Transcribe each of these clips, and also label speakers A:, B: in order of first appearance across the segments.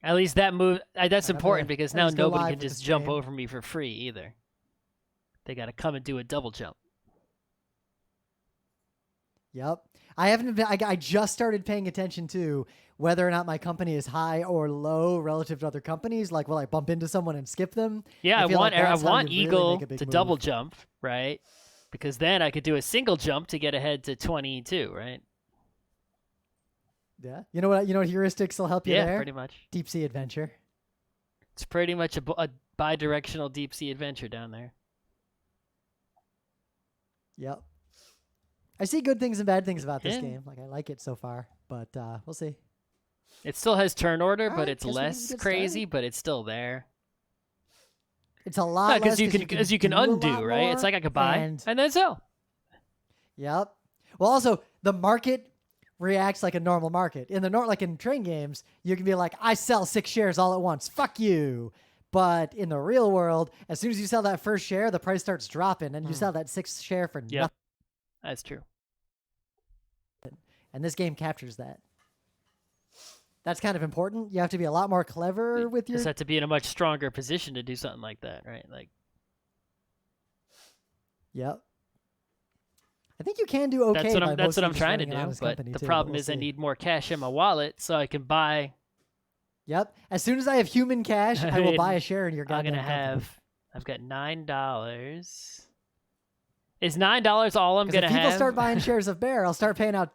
A: At least that move, that's important
B: gonna-
A: because
B: I'm
A: now
B: just go
A: nobody
B: live
A: can
B: with
A: just
B: the
A: jump
B: stream.
A: over me for free either. They got to come and do a double jump.
B: Yep. I haven't been, I just started paying attention to whether or not my company is high or low relative to other companies. Like, will I bump into someone and skip them?
A: Yeah, I
B: feel
A: want
B: like that's how
A: want
B: you really
A: Eagle
B: make a big
A: to
B: move.
A: double jump, right? Because then I could do a single jump to get ahead to 22, right?
B: Yeah. You know what heuristics will help you
A: Yeah,
B: there?
A: pretty much.
B: Deep sea adventure.
A: It's pretty much a bi-directional deep sea adventure down there.
B: Yep. I see good things and bad things about this
A: Yeah.
B: game. Like, I like it so far, but we'll see.
A: It still has turn order,
B: All
A: but
B: right,
A: it's
B: guess we can
A: less
B: get
A: crazy,
B: started.
A: but it's still there.
B: It's a lot less
A: Because you can
B: do a
A: undo,
B: lot
A: right? It's
B: more,
A: like I could buy
B: and
A: then sell.
B: Yep. Well, also the market reacts like a normal market. In the like in train games, you can be like, I sell 6 shares all at once. Fuck you. But in the real world, as soon as you sell that first share, the price starts dropping, and you sell that 6th share for
A: Yep.
B: nothing.
A: That's true.
B: And this game captures that. That's kind of important. You have to be a lot more clever with your.
A: Just have to be in a much stronger position to do something like that, right? Like,
B: Yep. I think you can do okay.
A: that's what
B: by
A: I'm
B: mostly just
A: trying to
B: running an
A: do.
B: honest
A: But
B: company
A: the
B: too,
A: problem
B: we'll
A: is I
B: see.
A: need more cash in my wallet so I can buy.
B: Yep. As soon as I have human cash, I will buy a share in your
A: I'm
B: goddamn
A: gonna
B: company.
A: have. I've got $9. Is $9 all I'm
B: 'Cause
A: gonna
B: if people
A: have?
B: start buying shares of Bear, I'll start paying out.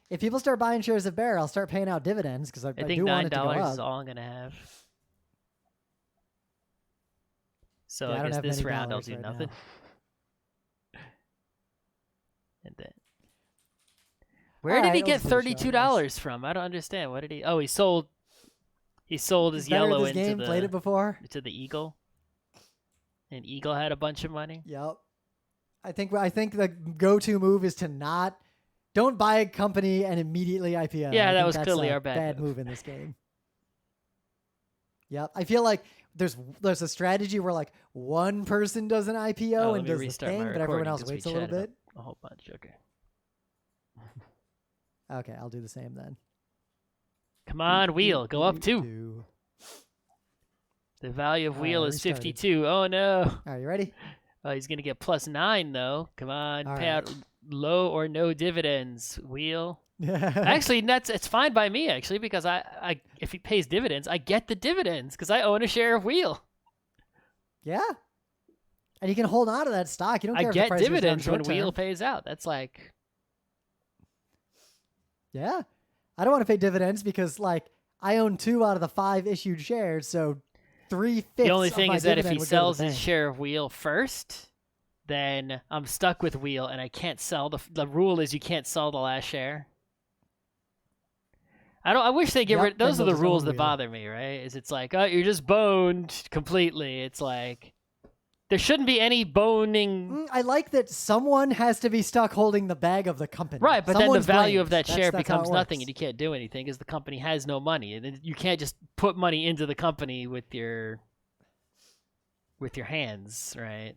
B: If people start buying shares of Bear, I'll start paying out dividends because I
A: I think
B: do want it to go
A: $9
B: up.
A: is all I'm gonna have. So
B: Yeah, I
A: I
B: don't
A: guess
B: have
A: this
B: many
A: round I'll
B: dollars
A: do
B: right
A: nothing.
B: now.
A: And then, where did
B: Alright,
A: he
B: I'll
A: get
B: just finish it on
A: $32 from? I don't understand. What did he? Oh, he sold. He sold his
B: He's better at
A: yellow
B: this game. Played it before.
A: to the Eagle. And Eagle had a bunch of money.
B: Yep. I think the go-to move is to don't buy a company and immediately IPO.
A: Yeah,
B: I
A: that
B: think
A: was
B: that's
A: clearly
B: a
A: our bad
B: move in this game. Yep. I feel like there's a strategy where like one person does an IPO
A: Oh,
B: and
A: let me
B: does the
A: restart
B: thing,
A: my
B: but everyone
A: recording
B: else
A: 'cause we
B: waits a little
A: chatted
B: bit.
A: a whole bunch. Okay.
B: Okay, I'll do the same then.
A: Come on, wheel, go up 2.
B: Do.
A: The value of
B: All
A: wheel
B: right,
A: is
B: restarted.
A: 52. Oh no.
B: All right, you ready?
A: Oh, he's gonna get +9 though. Come on,
B: All
A: pay
B: right.
A: out low or no dividends. Wheel.
B: Yeah.
A: Actually, it's fine by me actually because I if he pays dividends, I get the dividends because I own a share of wheel.
B: Yeah. And you can hold on to that stock. You don't
A: I
B: care if the
A: get
B: price goes down
A: dividends when
B: short term.
A: wheel pays out. That's like
B: Yeah. I don't want to pay dividends because like I own 2 out of the 5 issued shares, so 3/5
A: the only thing
B: of my
A: is that if
B: dividend
A: he
B: would go to
A: sells
B: the
A: his
B: bank.
A: share of wheel first, then I'm stuck with wheel and I can't sell the rule is you can't sell the last share. I wish they get
B: Yep,
A: rid.
B: then
A: Those are
B: you'll
A: the
B: just
A: rules
B: own
A: that
B: wheel.
A: bother me, right? It's like, oh, you're just boned completely. It's like there shouldn't be any boning.
B: I like that someone has to be stuck holding the bag of the company.
A: Right, but
B: Someone's
A: then the value of
B: blamed.
A: that share
B: That's how it
A: becomes nothing,
B: works.
A: and you can't do anything because the company has no money, and then you can't just put money into the company with your hands, right?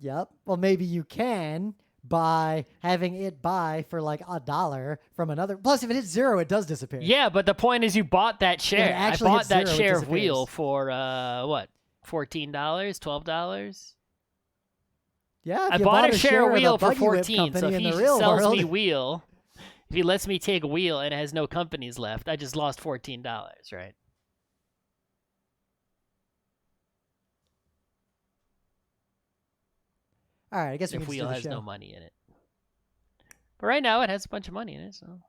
B: Yep. Well, maybe you can by having it buy for like $1 from another. Plus, if it hits 0, it does disappear.
A: Yeah, but the point is you bought that share. I
B: actually
A: bought
B: hits
A: that
B: 0, it
A: share of wheel
B: disappears.
A: for what? $14, $12.
B: Yeah. If
A: I
B: you
A: bought a share of
B: the
A: wheel for
B: Buggy Whip
A: 14, so
B: company
A: if
B: in
A: he
B: the real
A: sells
B: world,
A: me wheel, if he lets me take a wheel and it has no companies left, I just lost $14, right?
B: all right. I guess we
A: If
B: can just
A: wheel
B: do the
A: has
B: show.
A: no money in it. But right now it has a bunch of money in it, so.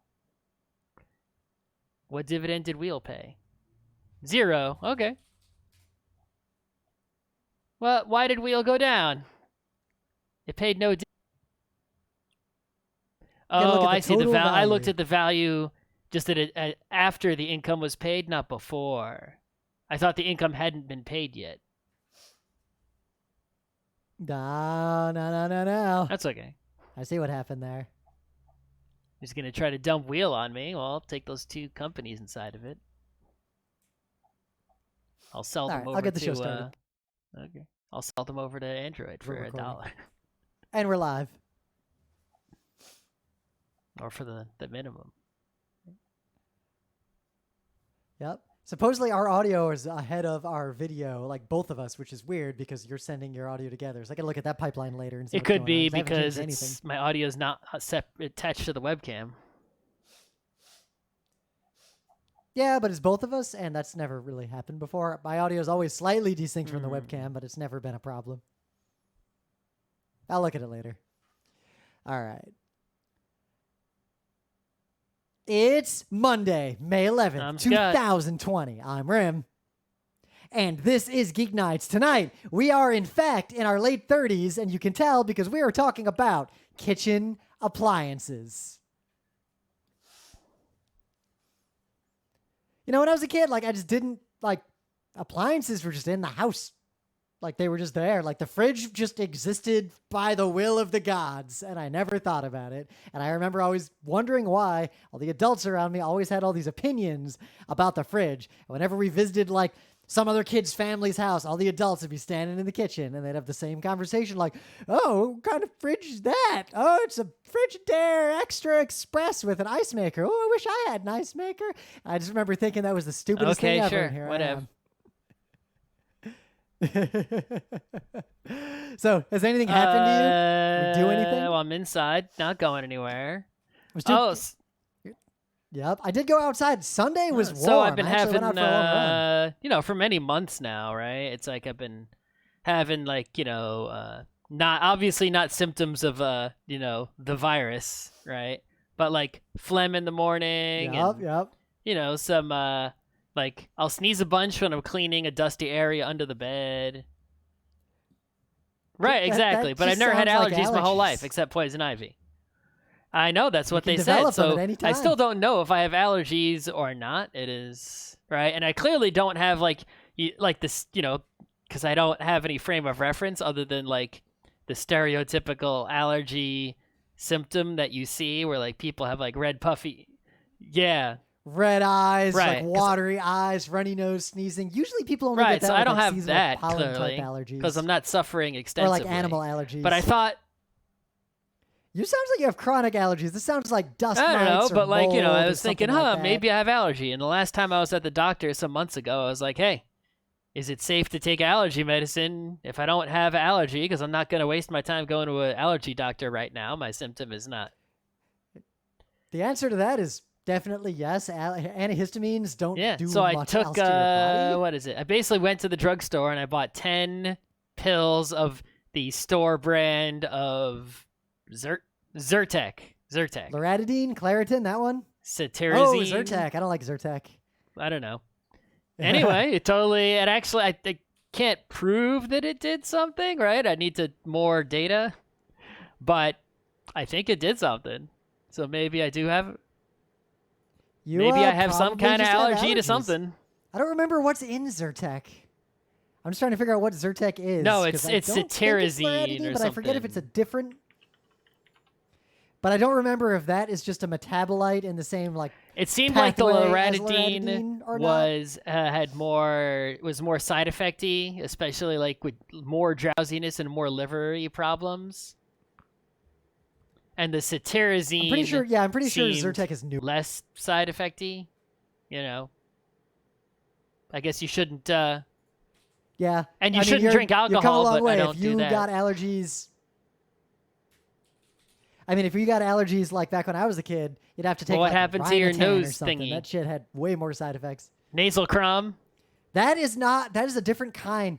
A: What dividend did wheel pay? 0. Okay. Well, why did wheel go down? It paid no. Oh, I see the
B: total
A: value. I looked
B: value.
A: at the value just after the income was paid, not before. I thought the income hadn't been paid yet.
B: No.
A: That's okay.
B: I see what happened there.
A: He's gonna try to dump wheel on me. Well, I'll take those 2 companies inside of it. I'll sell them
B: All right,
A: over
B: I'll get the
A: to.
B: show started.
A: Okay. I'll sell them over to Android for
B: We're
A: $1.
B: And we're live.
A: Or for the minimum.
B: Yep. Supposedly our audio is ahead of our video, like both of us, which is weird because you're sending your audio together. So I gotta look at that pipeline later and see
A: It
B: what's
A: could
B: going
A: be
B: on, 'cause I haven't changed
A: because
B: anything.
A: my audio is not attached to the webcam.
B: Yeah, but it's both of us, and that's never really happened before. My audio is always slightly desynced from the webcam, but it's never been a problem. I'll look at it later. All right. It's Monday, May 11th,
A: I'm Scott.
B: 2020. I'm Rim. And this is Geek Nights. Tonight, we are in fact in our late 30s, and you can tell because we are talking about kitchen appliances. You know, when I was a kid, like I just didn't like appliances were just in the house. Like they were just there. Like the fridge just existed by the will of the gods. And I never thought about it. And I remember always wondering why all the adults around me always had all these opinions about the fridge. And whenever we visited like some other kid's family's house, all the adults would be standing in the kitchen and they'd have the same conversation like, oh, what kind of fridge is that? Oh, it's a Frigidaire Extra Express with an ice maker. Oh, I wish I had an ice maker. I just remember thinking that was the stupidest thing ever.
A: Okay, sure,
B: And here
A: whatever.
B: I am. So, has anything happened to you? Did you do anything?
A: Well, I'm inside, not going anywhere.
B: Was too-
A: Oh,
B: Yep. I did go outside. Sunday was warm.
A: so I've been
B: I actually
A: having,
B: went out for a long run.
A: for many months now, right? It's like I've been having like, not obviously not symptoms of, the virus, right? But like phlegm in the morning and, some, like I'll sneeze a bunch when I'm cleaning a dusty area under the bed. Right, exactly. But I've
B: just
A: never had
B: sounds like
A: allergies my whole life
B: allergies.
A: except poison ivy. I know that's what
B: can
A: they said.
B: develop them
A: So
B: at any
A: I still
B: time.
A: don't know if I have allergies or not. It is right, and I clearly don't have like this, because I don't have any frame of reference other than like the stereotypical allergy symptom that you see, where like people have like red puffy,
B: Red eyes,
A: Right,
B: like
A: 'cause-
B: watery eyes, runny nose, sneezing. Usually people only
A: right.
B: get that
A: So
B: with,
A: I don't
B: like,
A: have
B: seasonal
A: that
B: pollen
A: clearly
B: type allergies.
A: because I'm not suffering
B: or
A: extensively.
B: like animal allergies.
A: But I thought.
B: You sounds like you have chronic allergies. This sounds like dust
A: I don't know,
B: mites or
A: but like,
B: mold
A: I
B: or
A: was thinking,
B: something like that.
A: maybe I have allergy. And the last time I was at the doctor some months ago, I was like, hey, is it safe to take allergy medicine if I don't have allergy? Because I'm not going to waste my time going to an allergy doctor right now. My symptom is not.
B: The answer to that is definitely yes. Antihistamines don't do
A: so I
B: much
A: took,
B: else to your body.
A: what is it? I basically went to the drugstore and I bought 10 pills of the store brand of Zyrtec.
B: Loratadine, Claritin, that one?
A: Cetirizine.
B: Oh, Zyrtec. I don't like Zyrtec.
A: I don't know. Anyway, it actually, I can't prove that it did something, right? I need more data, but I think it did something. So maybe I do have, maybe I have some
B: probably
A: kind of
B: just have
A: allergy to
B: allergies.
A: something.
B: I don't remember what's in Zyrtec. I'm just trying to figure out what Zyrtec is.
A: No,
B: 'cause
A: it's
B: I don't think
A: cetirizine
B: Loratadine,
A: or
B: but I forget if it's a
A: something.
B: different. But I don't remember if that is just a metabolite in the same like.
A: It seemed like the
B: pathway as
A: loratadine
B: Loratadine or not.
A: was more side effecty, especially like with more drowsiness and more livery problems. And the cetirizine,
B: I'm pretty sure
A: seemed
B: Zyrtec is new.
A: less side effecty. I guess you shouldn't.
B: Yeah,
A: And you
B: I mean,
A: shouldn't
B: you're-
A: drink
B: you've come a
A: alcohol,
B: long
A: but
B: way.
A: I don't
B: if you
A: do that.
B: got allergies. I mean, if you got allergies like back when I was a kid, you'd have to take.
A: Well, what
B: like,
A: happened to your
B: Rhinatan or
A: nose
B: something.
A: thingy?
B: That shit had way more side effects.
A: Nasal crom.
B: That is a different kind.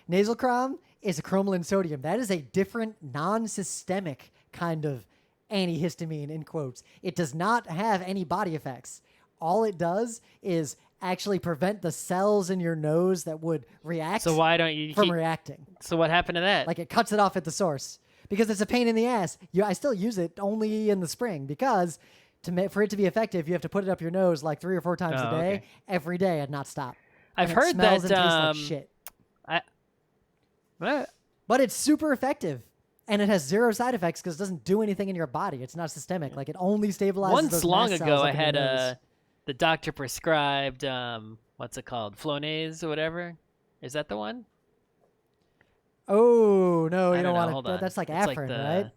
B: Nasal crom is a cromolyn sodium. That is a different non-systemic kind of antihistamine in quotes. It does not have any body effects. All it does is actually prevent the cells in your nose that would react
A: So why don't you
B: from
A: keep?
B: reacting.
A: So what happened to that?
B: Like it cuts it off at the source because it's a pain in the ass. I still use it only in the spring because for it to be effective, you have to put it up your nose like 3 or 4 times a day,
A: okay.
B: every day, and not stop.
A: I've
B: And it
A: heard
B: smells
A: that.
B: and tastes like shit.
A: What?
B: But it's super effective. And it has 0 side effects because it doesn't do anything in your body. It's not systemic. Like it only stabilizes
A: Once
B: those
A: long
B: mast
A: ago,
B: cells
A: I
B: up in your
A: had
B: nose.
A: the doctor prescribed what's it called, Flonase or whatever. Is that the one?
B: Oh no,
A: I
B: you
A: don't
B: don't
A: know,
B: want
A: hold
B: to.
A: on.
B: That's like
A: It's like
B: Afrin,
A: the-
B: right?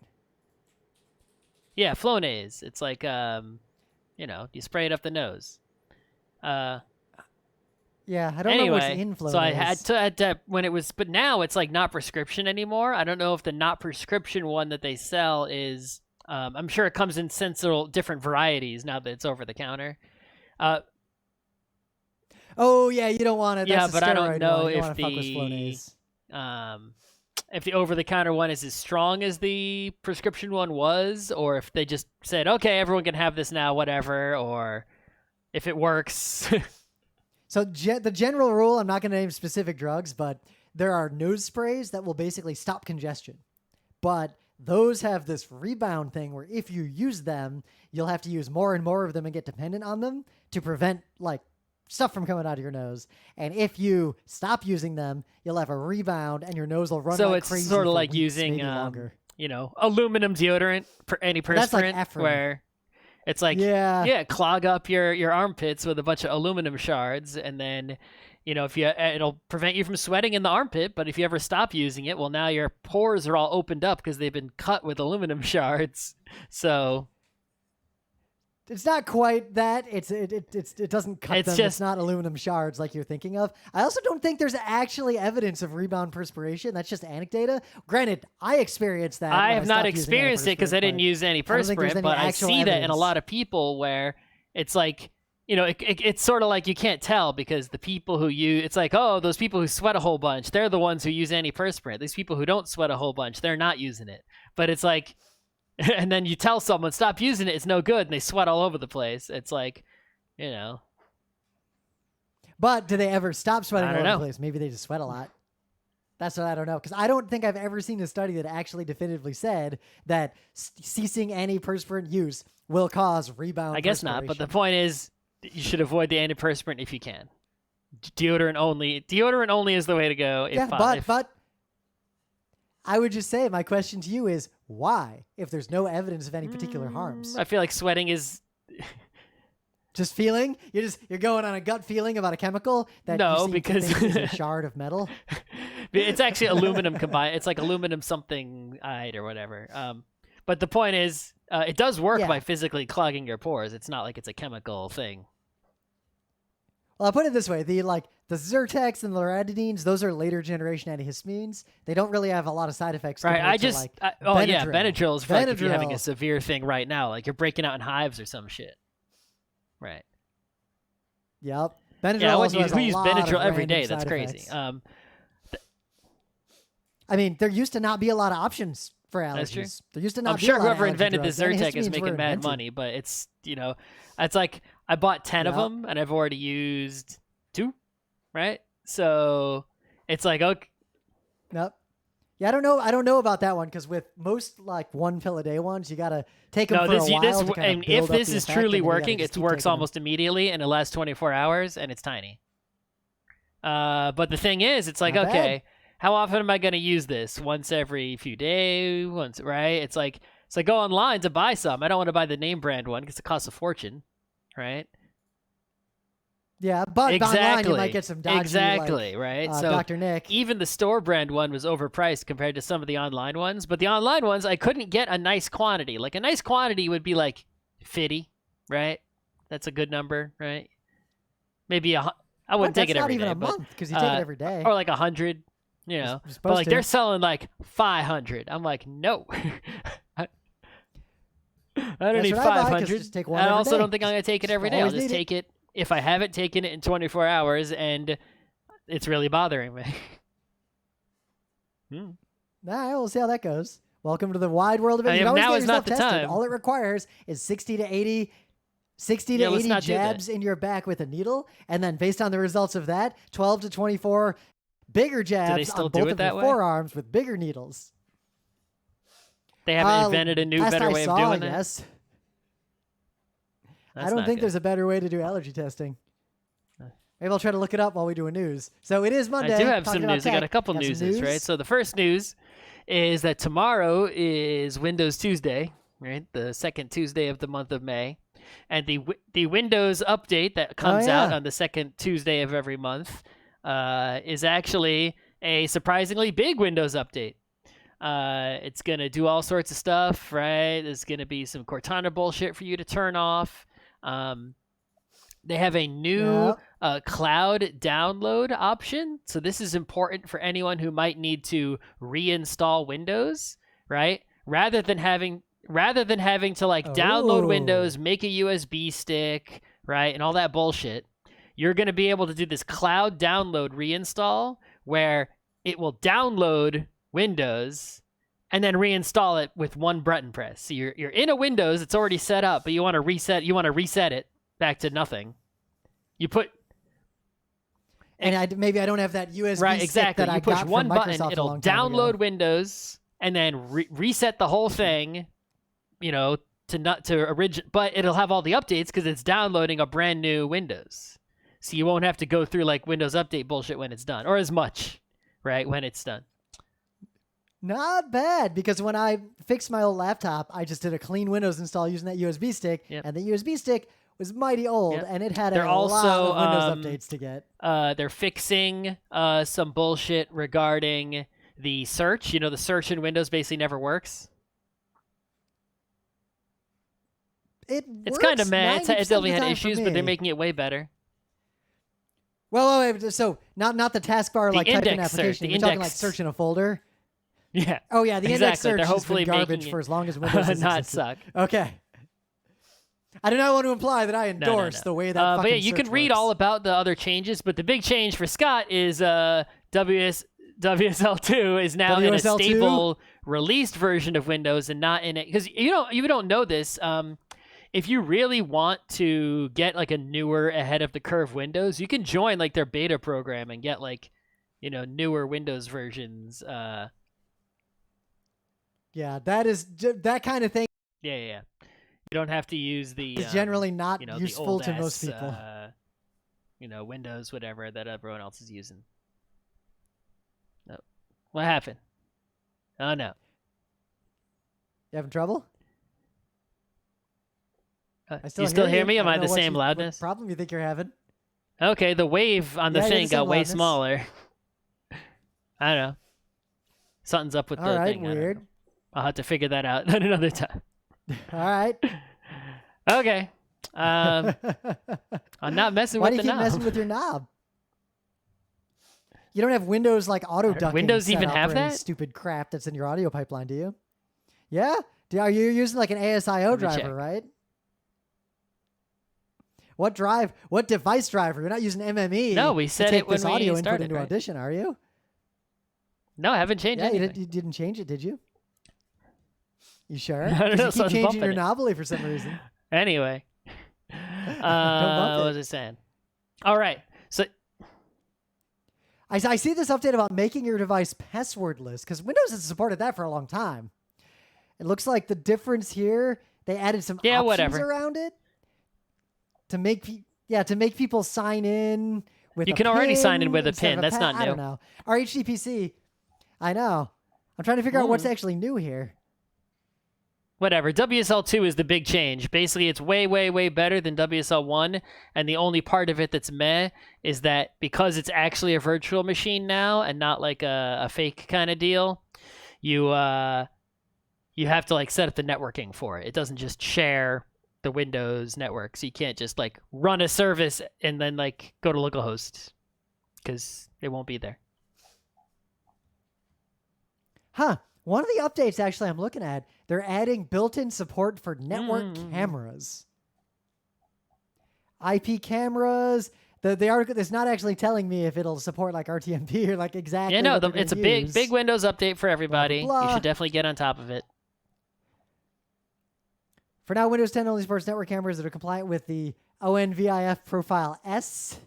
A: Yeah, Flonase. It's like you spray it up the nose.
B: Yeah, I don't know what's
A: Anyway,
B: inflow
A: so I
B: is.
A: had to when it was, but now it's like not prescription anymore. I don't know if the not prescription one that they sell is. I'm sure it comes in sensible different varieties now that it's over the counter.
B: Oh yeah, you don't want it.
A: Yeah,
B: That's the
A: but I don't
B: steroid
A: know
B: one. You don't
A: if
B: want to fuck with
A: the
B: Flonase.
A: if the over the counter one is as strong as the prescription one was, or if they just said, okay, everyone can have this now, whatever, or if it works.
B: So the general rule, I'm not going to name specific drugs, but there are nose sprays that will basically stop congestion. But those have this rebound thing where if you use them, you'll have to use more and more of them and get dependent on them to prevent like stuff from coming out of your nose. And if you stop using them, you'll have a rebound and your nose will run
A: So
B: like
A: it's
B: crazy
A: sort of
B: for
A: like
B: weeks,
A: using,
B: maybe longer.
A: aluminum deodorant, antiperspirant,
B: That's like Ephraim.
A: where it's like,
B: Yeah.
A: clog up your armpits with a bunch of aluminum shards, and then, if it'll prevent you from sweating in the armpit, but if you ever stop using it, well, now your pores are all opened up because they've been cut with aluminum shards. So
B: It's not quite that. It doesn't cut
A: It's
B: them.
A: just-
B: It's not aluminum shards like you're thinking of. I also don't think there's actually evidence of rebound perspiration. That's just anecdata. Granted, I experienced that.
A: I
B: when
A: have not
B: stopped using
A: experienced it because I didn't
B: antiperspirant,
A: use
B: don't think there's
A: antiperspirant,
B: any
A: but I
B: actual
A: see that in a
B: evidence.
A: lot of people where it's like, it's sort of like you can't tell because the people who it's like, oh, those people who sweat a whole bunch, they're the ones who use antiperspirant. These people who don't sweat a whole bunch, they're not using it. But it's like, and then you tell someone, stop using it, it's no good, and they sweat all over the place. It's like,
B: But do they ever stop sweating
A: I
B: all
A: don't
B: over
A: know.
B: the place? Maybe they just sweat a lot. That's what I don't know. Because I don't think I've ever seen a study that actually definitively said that ceasing antiperspirant use will cause rebound
A: I guess not. But the
B: perspiration.
A: point is, you should avoid the antiperspirant if you can. Deodorant only. Deodorant only is the way to go.
B: Yeah, but I would just say my question to you is why, if there's no evidence of any particular harms?
A: I feel like sweating is
B: Just feeling? You're going on a gut feeling about a chemical that
A: No,
B: you seem to
A: because-
B: think is a shard of metal.
A: it's actually aluminum combined. It's like aluminum something or whatever. But the point is, it does work
B: Yeah.
A: by physically clogging your pores. It's not like it's a chemical thing.
B: Well, I'll put it this way: the Zyrtex and the loratadines, those are later generation antihistamines. They don't really have a lot of side effects.
A: Right.
B: compared to, like,
A: Benadryl is for like if you're having a
B: Benadryl.
A: severe thing right now, like you're breaking out in hives or some shit. Right.
B: Yep. Benadryl
A: Yeah,
B: also has
A: we
B: a
A: use
B: lot of
A: Benadryl every
B: random
A: day. That's
B: side
A: crazy.
B: effects. I mean, there used to not be a lot of options for allergies.
A: That's true.
B: There used to not
A: I'm
B: be
A: sure
B: a lot of
A: whoever
B: allergy
A: invented the
B: drugs.
A: Zyrtec is
B: Antihistamines were
A: making mad
B: invented.
A: money, but it's it's like I bought 10 of
B: Yeah.
A: them and I've already used 2, right? So it's like, okay,
B: Yep. Yeah, I don't know about that one because with most like one pill a day ones, you gotta take them
A: no,
B: for
A: this,
B: a while
A: this
B: to kind
A: and
B: of build
A: if
B: up
A: this
B: the
A: is
B: effect,
A: truly
B: and then you gotta
A: working,
B: just
A: it
B: keep
A: works
B: taking them.
A: almost immediately and it lasts 24 hours and it's tiny. But the thing is, it's like,
B: Not bad.
A: okay, how often am I going to use this? Once every few days, right? It's like go online to buy some. I don't want to buy the name brand one because it costs a fortune, right?
B: Yeah, but online you might get some dodgy,
A: exactly, right? So
B: Dr. Nick.
A: even the store brand one was overpriced compared to some of the online ones. But the online ones, I couldn't get a nice quantity. Like a nice quantity would be like 50, right? That's a good number, right? Maybe I wouldn't take it
B: That's
A: every
B: not even
A: day,
B: a
A: but
B: month because you take it every day.
A: or like 100,
B: You're
A: But
B: supposed
A: like
B: to.
A: they're selling like 500. I'm like, no. I don't need
B: what I buy, 'cause
A: 500.
B: just take one
A: I
B: every
A: also
B: day.
A: don't think I'm going to take it every day. I'll
B: Always
A: just
B: need it.
A: take it if I haven't taken it in 24 hours and it's really bothering me.
B: Nah, we'll see how that goes. Welcome to the wide world of it.
A: I
B: You
A: mean,
B: can always
A: now
B: get
A: is not
B: yourself
A: the
B: tested.
A: time.
B: All it requires is 60 to 80
A: Yeah, let's not do that.
B: jabs in your back with a needle, and then based on the results of that, 12 to 24 bigger jabs
A: still
B: on
A: do
B: both
A: it
B: of your
A: that way?
B: forearms with bigger needles.
A: They haven't invented a new,
B: last
A: better
B: I
A: way
B: saw,
A: of doing that.
B: yes.
A: That's
B: I don't
A: not
B: think
A: good.
B: there's a better way to do allergy testing. Maybe I'll try to look it up while we do a news. So it is Monday.
A: I do have
B: talking
A: some
B: about
A: news. I got
B: tech.
A: a couple
B: Got some
A: newses, right?
B: news?
A: So the first news is that tomorrow is Windows Tuesday, right? The second Tuesday of the month of May. And the Windows update that comes out
B: yeah.
A: on the second Tuesday of every month is actually a surprisingly big Windows update. It's going to do all sorts of stuff, right? There's going to be some Cortana bullshit for you to turn off. They have a new cloud download option. So this is important for anyone who might need to reinstall Windows, right? Rather than having to like download Windows, make a USB stick, right, and all that bullshit. You're going to be able to do this cloud download reinstall where it will download Windows and then reinstall it with one button press. So you're in a Windows, it's already set up, but you want to reset it back to nothing. You put
B: maybe I don't have that USB
A: right,
B: stick
A: exactly.
B: that
A: You
B: I
A: push
B: got
A: one
B: from
A: button,
B: Microsoft
A: it'll
B: a long time
A: download
B: ago.
A: Windows and then reset the whole thing, but it'll have all the updates because it's downloading a brand new Windows. So you won't have to go through like Windows Update bullshit when it's done, or as much, right, when it's done.
B: Not bad, because when I fixed my old laptop, I just did a clean Windows install using that USB stick, and the USB stick was mighty old, and it had a lot of Windows updates to get.
A: They're fixing some bullshit regarding the search. The search in Windows basically never works. It's kind of meh. It definitely had issues, but they're making it way better.
B: Well, wait, so not the taskbar like type in application. You're talking like search in a folder.
A: Yeah.
B: Oh yeah, the index search
A: They're
B: has
A: hopefully
B: been garbage for as long as Windows has
A: not
B: existed.
A: suck.
B: Okay. I do not want to imply that I endorse the way that fucking
A: but yeah, you
B: search
A: can read
B: works.
A: all about the other changes, but the big change for Scott is WSL2 is now in a stable released version of Windows and not in it, because you don't know this. If you really want to get like a newer ahead of the curve Windows, you can join like their beta program and get like newer Windows versions.
B: Yeah, that is that kind of thing.
A: Yeah. You don't have to use the.
B: It's generally not useful to most people.
A: Windows, whatever that everyone else is using. No. What happened? Oh no.
B: You having trouble?
A: You still hear me? Am I the same loudness?
B: What problem you think you're having?
A: Okay, the wave on the thing got way
B: loudness.
A: smaller. I don't know. Something's up with the thing.
B: Weird.
A: I'll have to figure that out another time.
B: All right.
A: Okay. I'm not messing with the knob.
B: Why do you keep messing with your knob? You don't have Windows like auto ducking.
A: Windows even have that?
B: Stupid crap that's in your audio pipeline, do you? Yeah. Are you using like an ASIO driver, right? What device driver? You're not using MME.
A: No, we said it when
B: this audio
A: we started,
B: input into Audition, are you?
A: No, I haven't changed anything.
B: You didn't change it, did you? You sure?
A: I don't know.
B: You keep changing your novelty for some reason.
A: Anyway. What was I saying? All right. So
B: I see this update about making your device passwordless, because Windows has supported that for a long time. It looks like the difference here, they added some options around it to make people sign in with.
A: You can already sign in with a PIN. That's not new.
B: I don't know. Our HTPC. I know. I'm trying to figure out what's actually new here.
A: Whatever. WSL2 is the big change. Basically, it's way, way, way better than WSL1, and the only part of it that's meh is that because it's actually a virtual machine now and not like a fake kind of deal, you have to like set up the networking for it. It doesn't just share the Windows network, so you can't just like run a service and then like go to localhost because it won't be there.
B: Huh. One of the updates, actually, I'm looking at, they're adding built-in support for network cameras. IP cameras. The article is not actually telling me if it'll support like RTMP or like exactly.
A: Yeah, no,
B: what
A: it's a big Windows update for everybody.
B: Blah, blah, blah.
A: You should definitely get on top of it.
B: For now, Windows 10 only supports network cameras that are compliant with the ONVIF Profile S.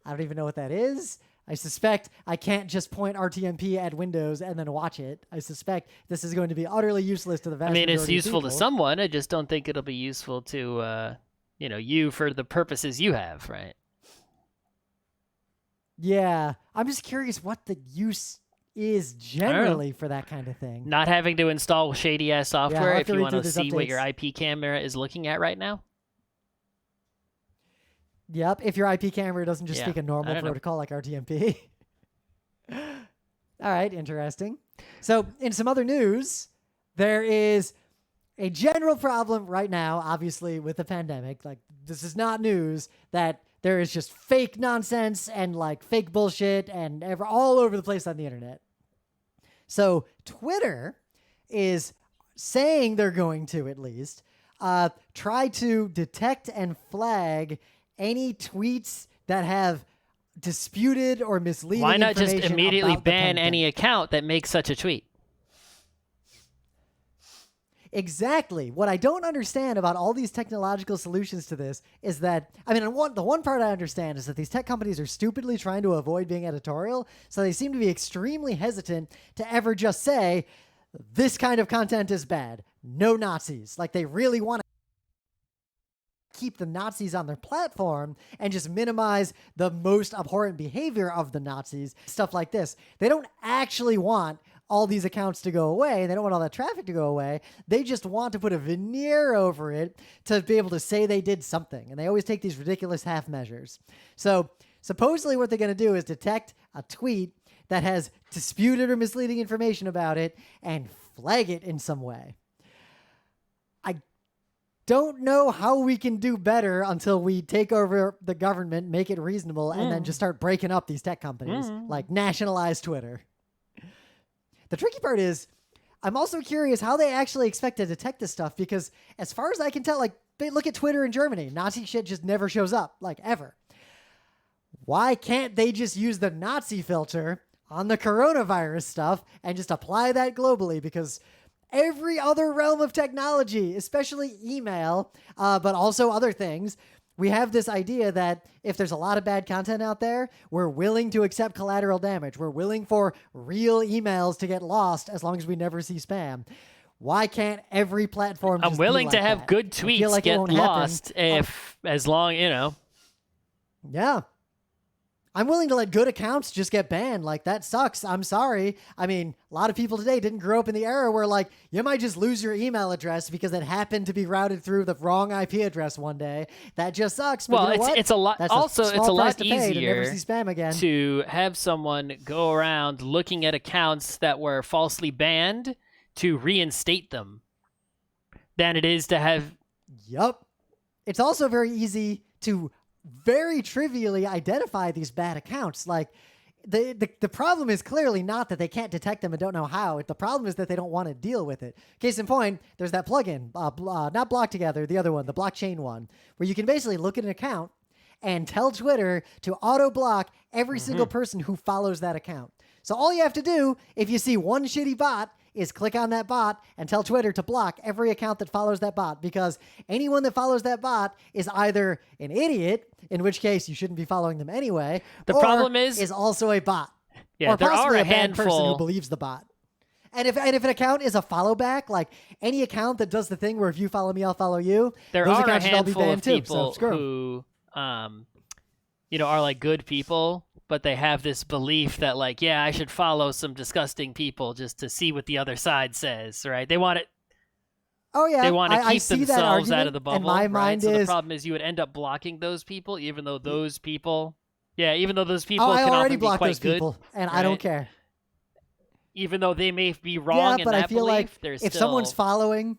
B: I don't even know what that is. I suspect I can't just point RTMP at Windows and then watch it. I suspect this is going to be utterly useless to the vast majority of people.
A: It's useful to someone. I just don't think it'll be useful to, you for the purposes you have, right?
B: Yeah. I'm just curious what the use is generally for that kind of thing.
A: Not having to install shady-ass software if you want to see what your IP camera is looking at right now?
B: Yep, if your IP camera doesn't just speak a normal protocol like RTMP. All right, interesting. So, in some other news, there is a general problem right now, obviously, with the pandemic. Like, this is not news that there is just fake nonsense and like fake bullshit and all over the place on the internet. So Twitter is saying they're going to, at least, try to detect and flag any tweets that have disputed or misleading
A: Why not just
B: information
A: immediately
B: about the
A: ban
B: pandemic.
A: any account that makes such a tweet?
B: Exactly. What I don't understand about all these technological solutions to this is that, I mean, the one part I understand is that these tech companies are stupidly trying to avoid being editorial, so they seem to be extremely hesitant to ever just say, this kind of content is bad. No Nazis. Like, they really want to keep the Nazis on their platform and just minimize the most abhorrent behavior of the Nazis, stuff like this. They don't actually want all these accounts to go away. They don't want all that traffic to go away. They just want to put a veneer over it to be able to say they did something. And they always take these ridiculous half measures. So supposedly what they're going to do is detect a tweet that has disputed or misleading information about it and flag it in some way. I don't know how we can do better until we take over the government, make it reasonable, and then just start breaking up these tech companies, like nationalize Twitter. The tricky part is, I'm also curious how they actually expect to detect this stuff, because as far as I can tell, like, they look at Twitter in Germany, Nazi shit just never shows up, like, ever. Why can't they just use the Nazi filter on the coronavirus stuff and just apply that globally? Because every other realm of technology, especially email, but also other things, we have this idea that if there's a lot of bad content out there, we're willing to accept collateral damage. We're willing for real emails to get lost as long as we never see spam. Why can't every platform just
A: I'm willing
B: be like
A: to have
B: that?
A: good
B: I feel
A: tweets
B: like it
A: get
B: won't
A: lost
B: happen.
A: as long, you know.
B: Yeah. I'm willing to let good accounts just get banned. Like, that sucks. I'm sorry. I mean, a lot of people today didn't grow up in the era where, like, you might just lose your email address because it happened to be routed through the wrong IP address one day. That just sucks. But
A: Well,
B: you know what?
A: it's a lot.
B: That's
A: Also,
B: small
A: it's a
B: price
A: lot
B: to pay to never
A: easier
B: see spam again.
A: to have someone go around looking at accounts that were falsely banned to reinstate them than it is to have.
B: Yup. It's also very easy to very trivially identify these bad accounts. Like, the problem is clearly not that they can't detect them and don't know how. The problem is that they don't want to deal with it. Case in point, there's that plugin, not Block Together, the other one, the blockchain one, where you can basically look at an account and tell Twitter to auto-block every single person who follows that account. So all you have to do, if you see one shitty bot, is click on that bot and tell Twitter to block every account that follows that bot, because anyone that follows that bot is either an idiot, in which case you shouldn't be following them anyway,
A: The
B: or
A: problem is
B: also a bot.
A: Yeah,
B: or
A: there
B: possibly
A: are a
B: bad person who
A: handful.
B: believes the bot. And if an account is a follow back, like any account that does the thing where if you follow me, I'll follow you,
A: There
B: those
A: are a
B: accounts should all be
A: handful
B: banned
A: of
B: too.
A: people
B: So screw 'em.
A: who, are like good people, but they have this belief that, like, yeah, I should follow some disgusting people just to see what the other side says, right? They want it.
B: Oh yeah,
A: They want to
B: I
A: keep
B: see that
A: themselves out
B: argument,
A: of the
B: and
A: bubble,
B: my
A: right?
B: mind
A: So the
B: is,
A: problem is you would end up blocking those people, even though those people, even though those
B: oh,
A: people
B: I
A: can
B: already
A: often be
B: blocked
A: quite
B: those
A: good,
B: people, and I don't
A: right?
B: care.
A: Even though they may be
B: Yeah,
A: wrong in
B: but
A: that
B: I feel
A: belief,
B: like
A: there's
B: if
A: still.
B: someone's following,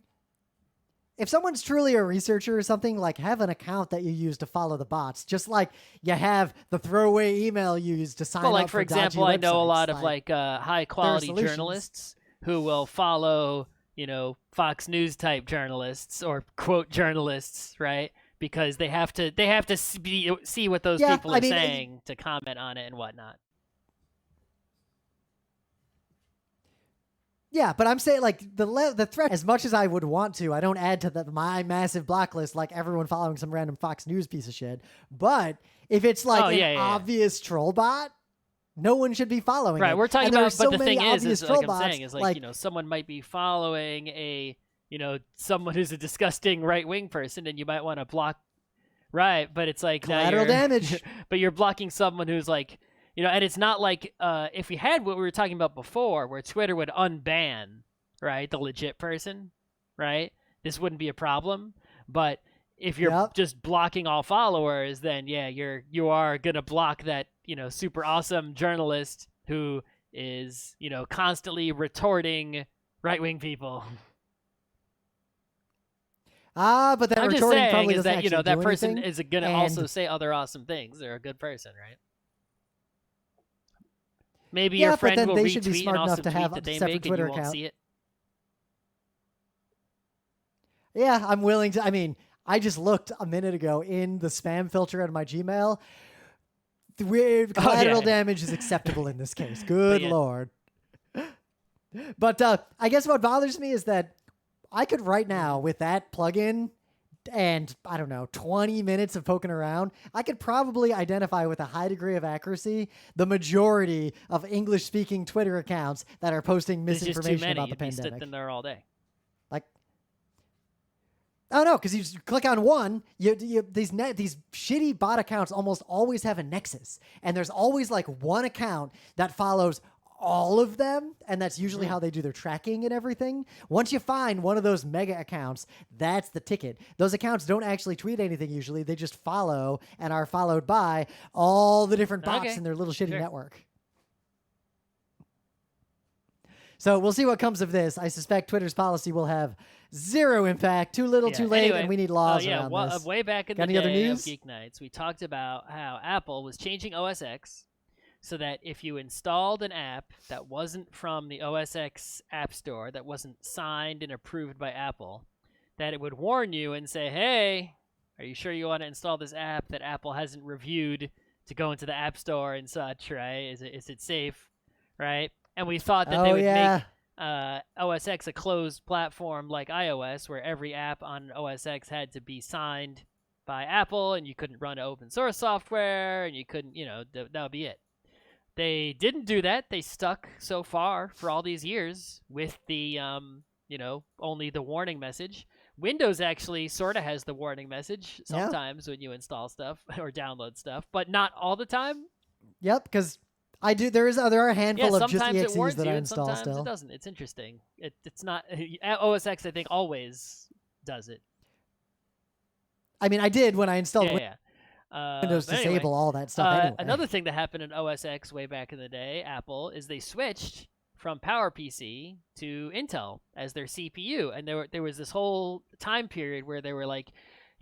B: if someone's truly a researcher or something, like, have an account that you use to follow the bots, just like you have the throwaway email you use to sign
A: Well, like
B: up
A: for
B: dodgy
A: example, I know a
B: websites.
A: lot of high quality
B: solutions.
A: journalists who will follow, Fox News type journalists or quote journalists, right? Because they have to see what those
B: Yeah,
A: people
B: I
A: are
B: mean,
A: saying to comment on it and whatnot.
B: Yeah, but I'm saying, like, the threat, as much as I would want to, I don't add to my massive block list like everyone following some random Fox News piece of shit. But if it's like an obvious troll bot, no one should be following
A: Right,
B: it.
A: we're talking
B: and there
A: about,
B: are so
A: but the
B: many
A: thing is
B: obvious
A: like
B: troll
A: I'm
B: bots,
A: saying, is like, someone might be following a, someone who's a disgusting right-wing person, and you might want to block. Right, but it's like
B: collateral damage.
A: But you're blocking someone who's like, and it's not like if we had what we were talking about before, where Twitter would unban, right, the legit person, right, this wouldn't be a problem. But if you're just blocking all followers, then you are gonna block that super awesome journalist who is constantly retorting right-wing people.
B: But that
A: I'm just
B: retorting
A: saying
B: probably
A: is
B: doesn't
A: that,
B: actually
A: that
B: do
A: person
B: anything,
A: is going to
B: and-
A: also say other awesome things. They're a good person, right? Maybe
B: Yeah,
A: your
B: but
A: friend
B: then
A: will
B: they should be
A: retweet
B: smart
A: an
B: enough
A: awesome
B: to
A: tweet
B: have
A: that
B: a
A: they
B: separate
A: make and
B: Twitter
A: you won't
B: account.
A: see it.
B: Yeah, I'm willing to. I mean, I just looked a minute ago in the spam filter on my Gmail. Collateral damage is acceptable in this case. Good Lord. But I guess what bothers me is that I could right now, with that plugin and, I don't know, 20 minutes of poking around, I could probably identify with a high degree of accuracy the majority of English-speaking Twitter accounts that are posting
A: There's just too
B: misinformation
A: many.
B: about the
A: You'd be
B: pandemic.
A: sitting there all day.
B: Like, oh no, because you just click on one, these shitty bot accounts almost always have a nexus, and there's always like one account that follows all of them, and that's usually how they do their tracking and everything. Once you find one of those mega accounts, that's the ticket. Those accounts don't actually tweet anything usually; they just follow and are followed by all the different bots in their little shitty network. So we'll see what comes of this. I suspect Twitter's policy will have zero impact. Too little, too late, and we need laws around this.
A: Way back in
B: Got
A: the
B: any other
A: day
B: news?
A: of Geek Nights, we talked about how Apple was changing OS X so that if you installed an app that wasn't from the OS X App Store, that wasn't signed and approved by Apple, that it would warn you and say, hey, are you sure you want to install this app that Apple hasn't reviewed to go into the App Store and such, right? Is it safe, right? And we thought that they would make OS X a closed platform like iOS, where every app on OS X had to be signed by Apple, and you couldn't run open source software, and you couldn't, that would be it. They didn't do that. They stuck so far for all these years with the, only the warning message. Windows actually sort of has the warning message sometimes when you install stuff or download stuff, but not all the time.
B: Yep, because there are a handful of just
A: sometimes it
B: EXEs
A: warns
B: that
A: you,
B: I
A: and
B: install
A: sometimes
B: still.
A: it doesn't. It's interesting. It's not OS X. I think always does it.
B: I mean, I did when I installed
A: But
B: Windows
A: anyway,
B: disable all that stuff anyway.
A: Another thing that happened in OS X way back in the day, Apple, is they switched from PowerPC to Intel as their CPU, and there was this whole time period where they were like,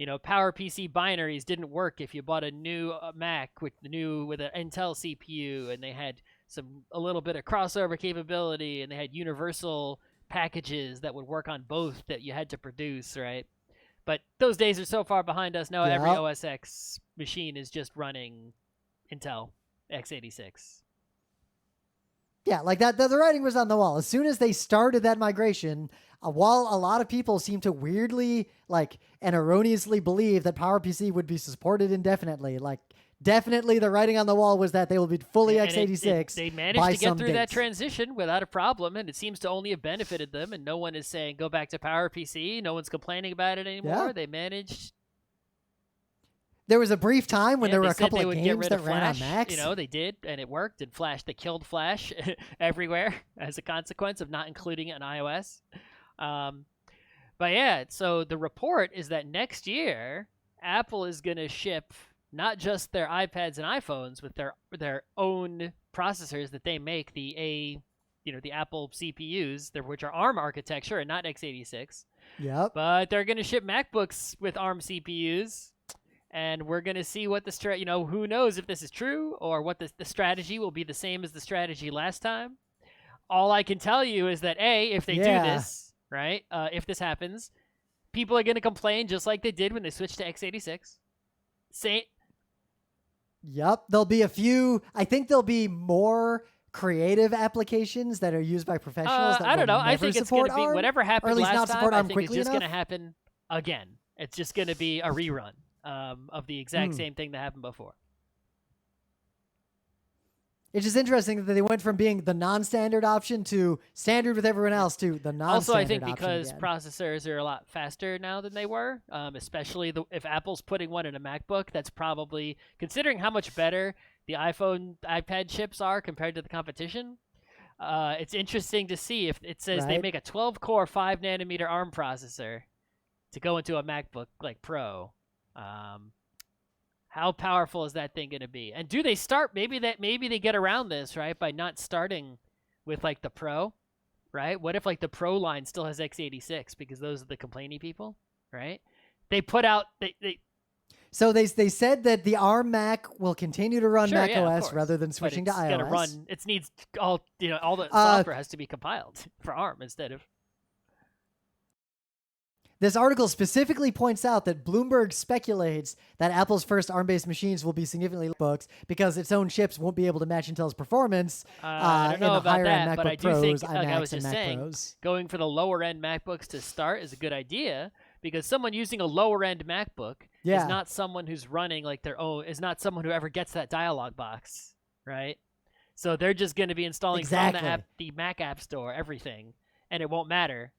A: PowerPC binaries didn't work if you bought a new Mac with an Intel CPU, and they had a little bit of crossover capability, and they had universal packages that would work on both that you had to produce, right? But those days are so far behind us now. Every OS X machine is just running Intel x86.
B: Yeah, like that. The writing was on the wall. As soon as they started that migration, while a lot of people seem to weirdly and erroneously believe that PowerPC would be supported indefinitely, definitely the writing on the wall was that they will be fully x86.
A: They managed to get through that transition without a problem, and it seems to only have benefited them, and no one is saying go back to PowerPC. No one's complaining about it anymore.
B: Yeah.
A: They managed.
B: There was a brief time when there were a couple of games that ran
A: Flash.
B: on Macs.
A: They did, and it worked. And Flash, they killed Flash everywhere as a consequence of not including it in iOS. But yeah, so the report is that next year, Apple is going to ship not just their iPads and iPhones with their own processors that they make, the Apple CPUs, which are ARM architecture and not x86.
B: Yep.
A: But they're going to ship MacBooks with ARM CPUs. And we're going to see what who knows if this is true or what the strategy will be the same as the strategy last time. All I can tell you is that, if they do this, right, if this happens, people are going to complain just like they did when they switched to x86.
B: Yep. There'll be a few. I think there'll be more creative applications that are used by professionals.
A: I don't know. I think it's going to be
B: ARM,
A: whatever happened
B: or at least
A: last
B: not
A: time.
B: support
A: I
B: ARM
A: think it's
B: quickly
A: just going
B: enough.
A: to happen again. It's just going to be a rerun of the exact same thing that happened before.
B: It's just interesting that they went from being the non-standard option to standard with everyone else to the non-standard
A: Also, I think
B: option
A: because
B: again.
A: processors are a lot faster now than they were, especially if Apple's putting one in a MacBook, that's probably, considering how much better the iPad chips are compared to the competition, it's interesting to see if it says they make a 12-core 5-nanometer ARM processor to go into a MacBook like Pro. How powerful is that thing going to be? And do they start? Maybe they get around this, right, by not starting with like the Pro, right? What if like the Pro line still has x86 because those are the complaining people? right? They put out
B: So they said that the ARM Mac will continue to run
A: sure,
B: Mac
A: yeah, of
B: OS
A: course.
B: rather than switching to
A: But it's
B: iOS.
A: gotta run. It needs all the software has to be compiled for ARM instead of.
B: This article specifically points out that Bloomberg speculates that Apple's first ARM-based machines will be significantly books because its own chips won't be able to match Intel's performance
A: I don't know
B: in the
A: about
B: higher-end
A: that,
B: MacBook
A: but I do
B: Pros,
A: think,
B: iMacs,
A: like I was
B: and
A: just
B: Mac
A: saying,
B: Pros.
A: going for the lower-end MacBooks to start is a good idea because someone using a lower-end MacBook is not someone who's running like their own. Is not someone who ever gets that dialog box, right? So they're just going to be installing from the Mac App Store everything, and it won't matter.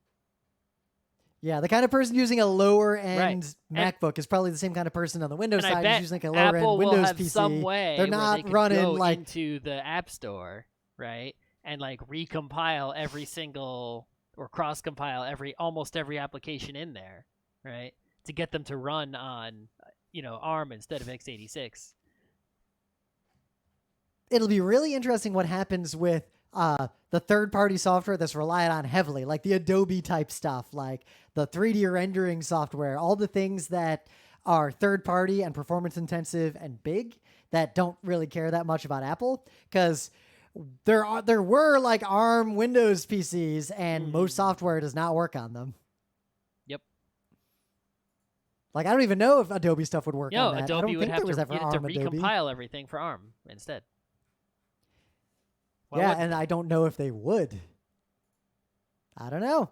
B: Yeah, the kind of person using a lower-end MacBook is probably the same kind of person on the Windows side who's using like a lower-end
A: Apple
B: Windows
A: will have
B: PC.
A: some way
B: They're
A: where
B: not
A: they could
B: running
A: go
B: like
A: into the App Store, right, and like recompile every single or cross-compile almost every application in there, right, to get them to run on ARM instead of x86.
B: It'll be really interesting what happens with the third-party software that's relied on heavily, like the Adobe type stuff, like the 3D rendering software, all the things that are third-party and performance-intensive and big that don't really care that much about Apple, because there were like ARM Windows PCs, and most software does not work on them.
A: Yep.
B: Like I don't even know if Adobe stuff would work on that.
A: Adobe would have to
B: Adobe.
A: recompile everything for ARM instead.
B: And I don't know if they would. I don't know.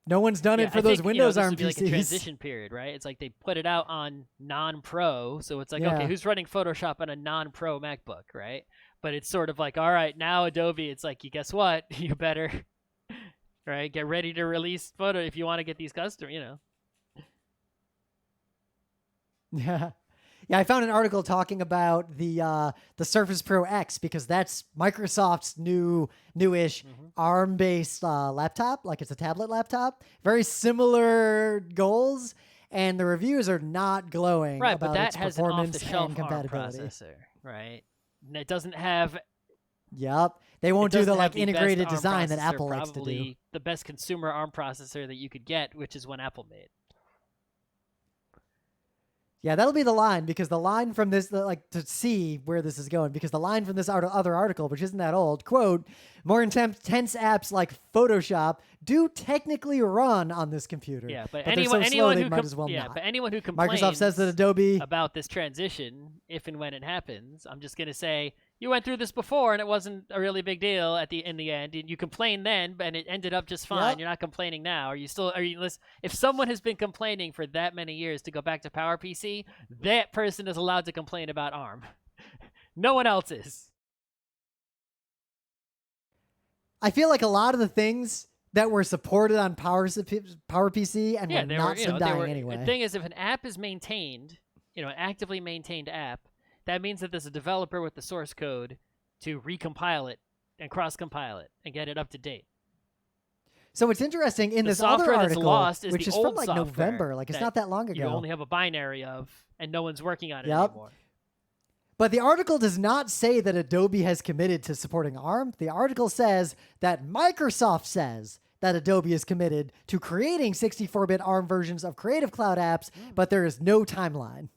B: No one's done it for those Windows ARM PCs.
A: This would be like a transition period, right? It's like they put it out on non-pro, so it's like, okay, who's running Photoshop on a non-pro MacBook, right? But it's sort of like, all right, now Adobe, it's like, guess what? You better, right, get ready to release photo if you want to get these customers,
B: Yeah. Yeah, I found an article talking about the Surface Pro X because that's Microsoft's newish ARM-based laptop, like it's a tablet laptop. Very similar goals, and the reviews are not glowing about its performance and compatibility.
A: ARM processor, right? And it doesn't have.
B: Yep, they won't do the like integrated design that Apple likes to do.
A: Probably the best consumer ARM processor that you could get, which is one Apple made.
B: Yeah, that'll be the line, because the line from this, like, to see where this is going, because the line from this other article, which isn't that old, quote, more intense apps like Photoshop do technically run on this computer.
A: Yeah, but
B: anyone who
A: might
B: as well not.
A: But anyone who complains
B: Microsoft says that Adobe
A: about this transition, if and when it happens, I'm just gonna say you went through this before and it wasn't a really big deal in the end, and you complained then, but it ended up just fine. Yep. You're not complaining now. If someone has been complaining for that many years to go back to PowerPC, that person is allowed to complain about ARM. No one else is.
B: I feel like a lot of the things that were supported on PowerPC and were not dying anyway.
A: The thing is, if an app is maintained, an actively maintained app, that means that there's a developer with the source code to recompile it and cross-compile it and get it up to date.
B: So it's interesting in this other article, which is from like November, like it's not that long ago.
A: You only have a binary of, and no one's working on it anymore.
B: But the article does not say that Adobe has committed to supporting ARM. The article says that Microsoft says that Adobe is committed to creating 64-bit ARM versions of Creative Cloud apps, but there is no timeline.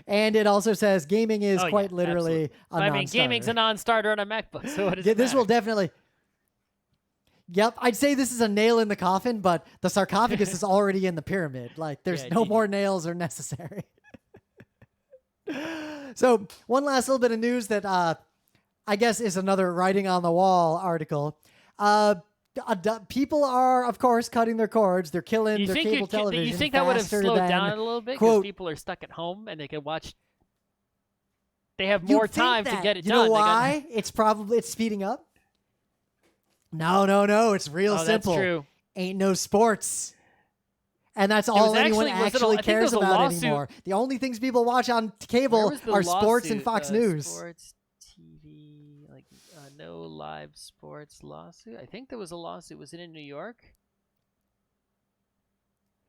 B: And it also says gaming is quite literally a non-starter.
A: I mean, gaming's a non-starter on a MacBook, so what does it
B: this
A: matter?
B: Will definitely... Yep, I'd say this is a nail in the coffin, but the sarcophagus is already in the pyramid. Like, there's no more nails are necessary. So, one last little bit of news that I guess is another writing on the wall article. People are, of course, cutting their cords. They're killing their cable television.
A: You think that would have slowed down a little bit because people are stuck at home and they can watch? They have more time to get it done.
B: You know why? It's speeding up. No. It's real simple.
A: That's true.
B: Ain't no sports. And that's all anyone actually cares about anymore. The only things people watch on cable are sports and Fox News.
A: Sports, TV, like no live sports lawsuit. I think there was a lawsuit. Was it in New York?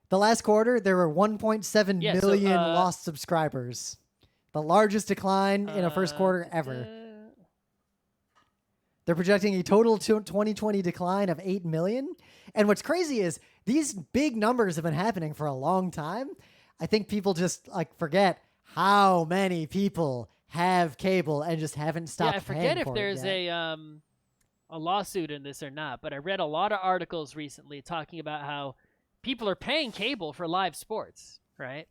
B: The last quarter, there were 1.7 million lost subscribers. The largest decline in a first quarter ever. They're projecting a total 2020 decline of 8 million. And what's crazy is these big numbers have been happening for a long time. I think people just like forget how many people have cable and just haven't stopped
A: Yeah, I forget
B: paying
A: if
B: for
A: there's
B: it yet.
A: a lawsuit in this or not, but I read a lot of articles recently talking about how people are paying cable for live sports, right?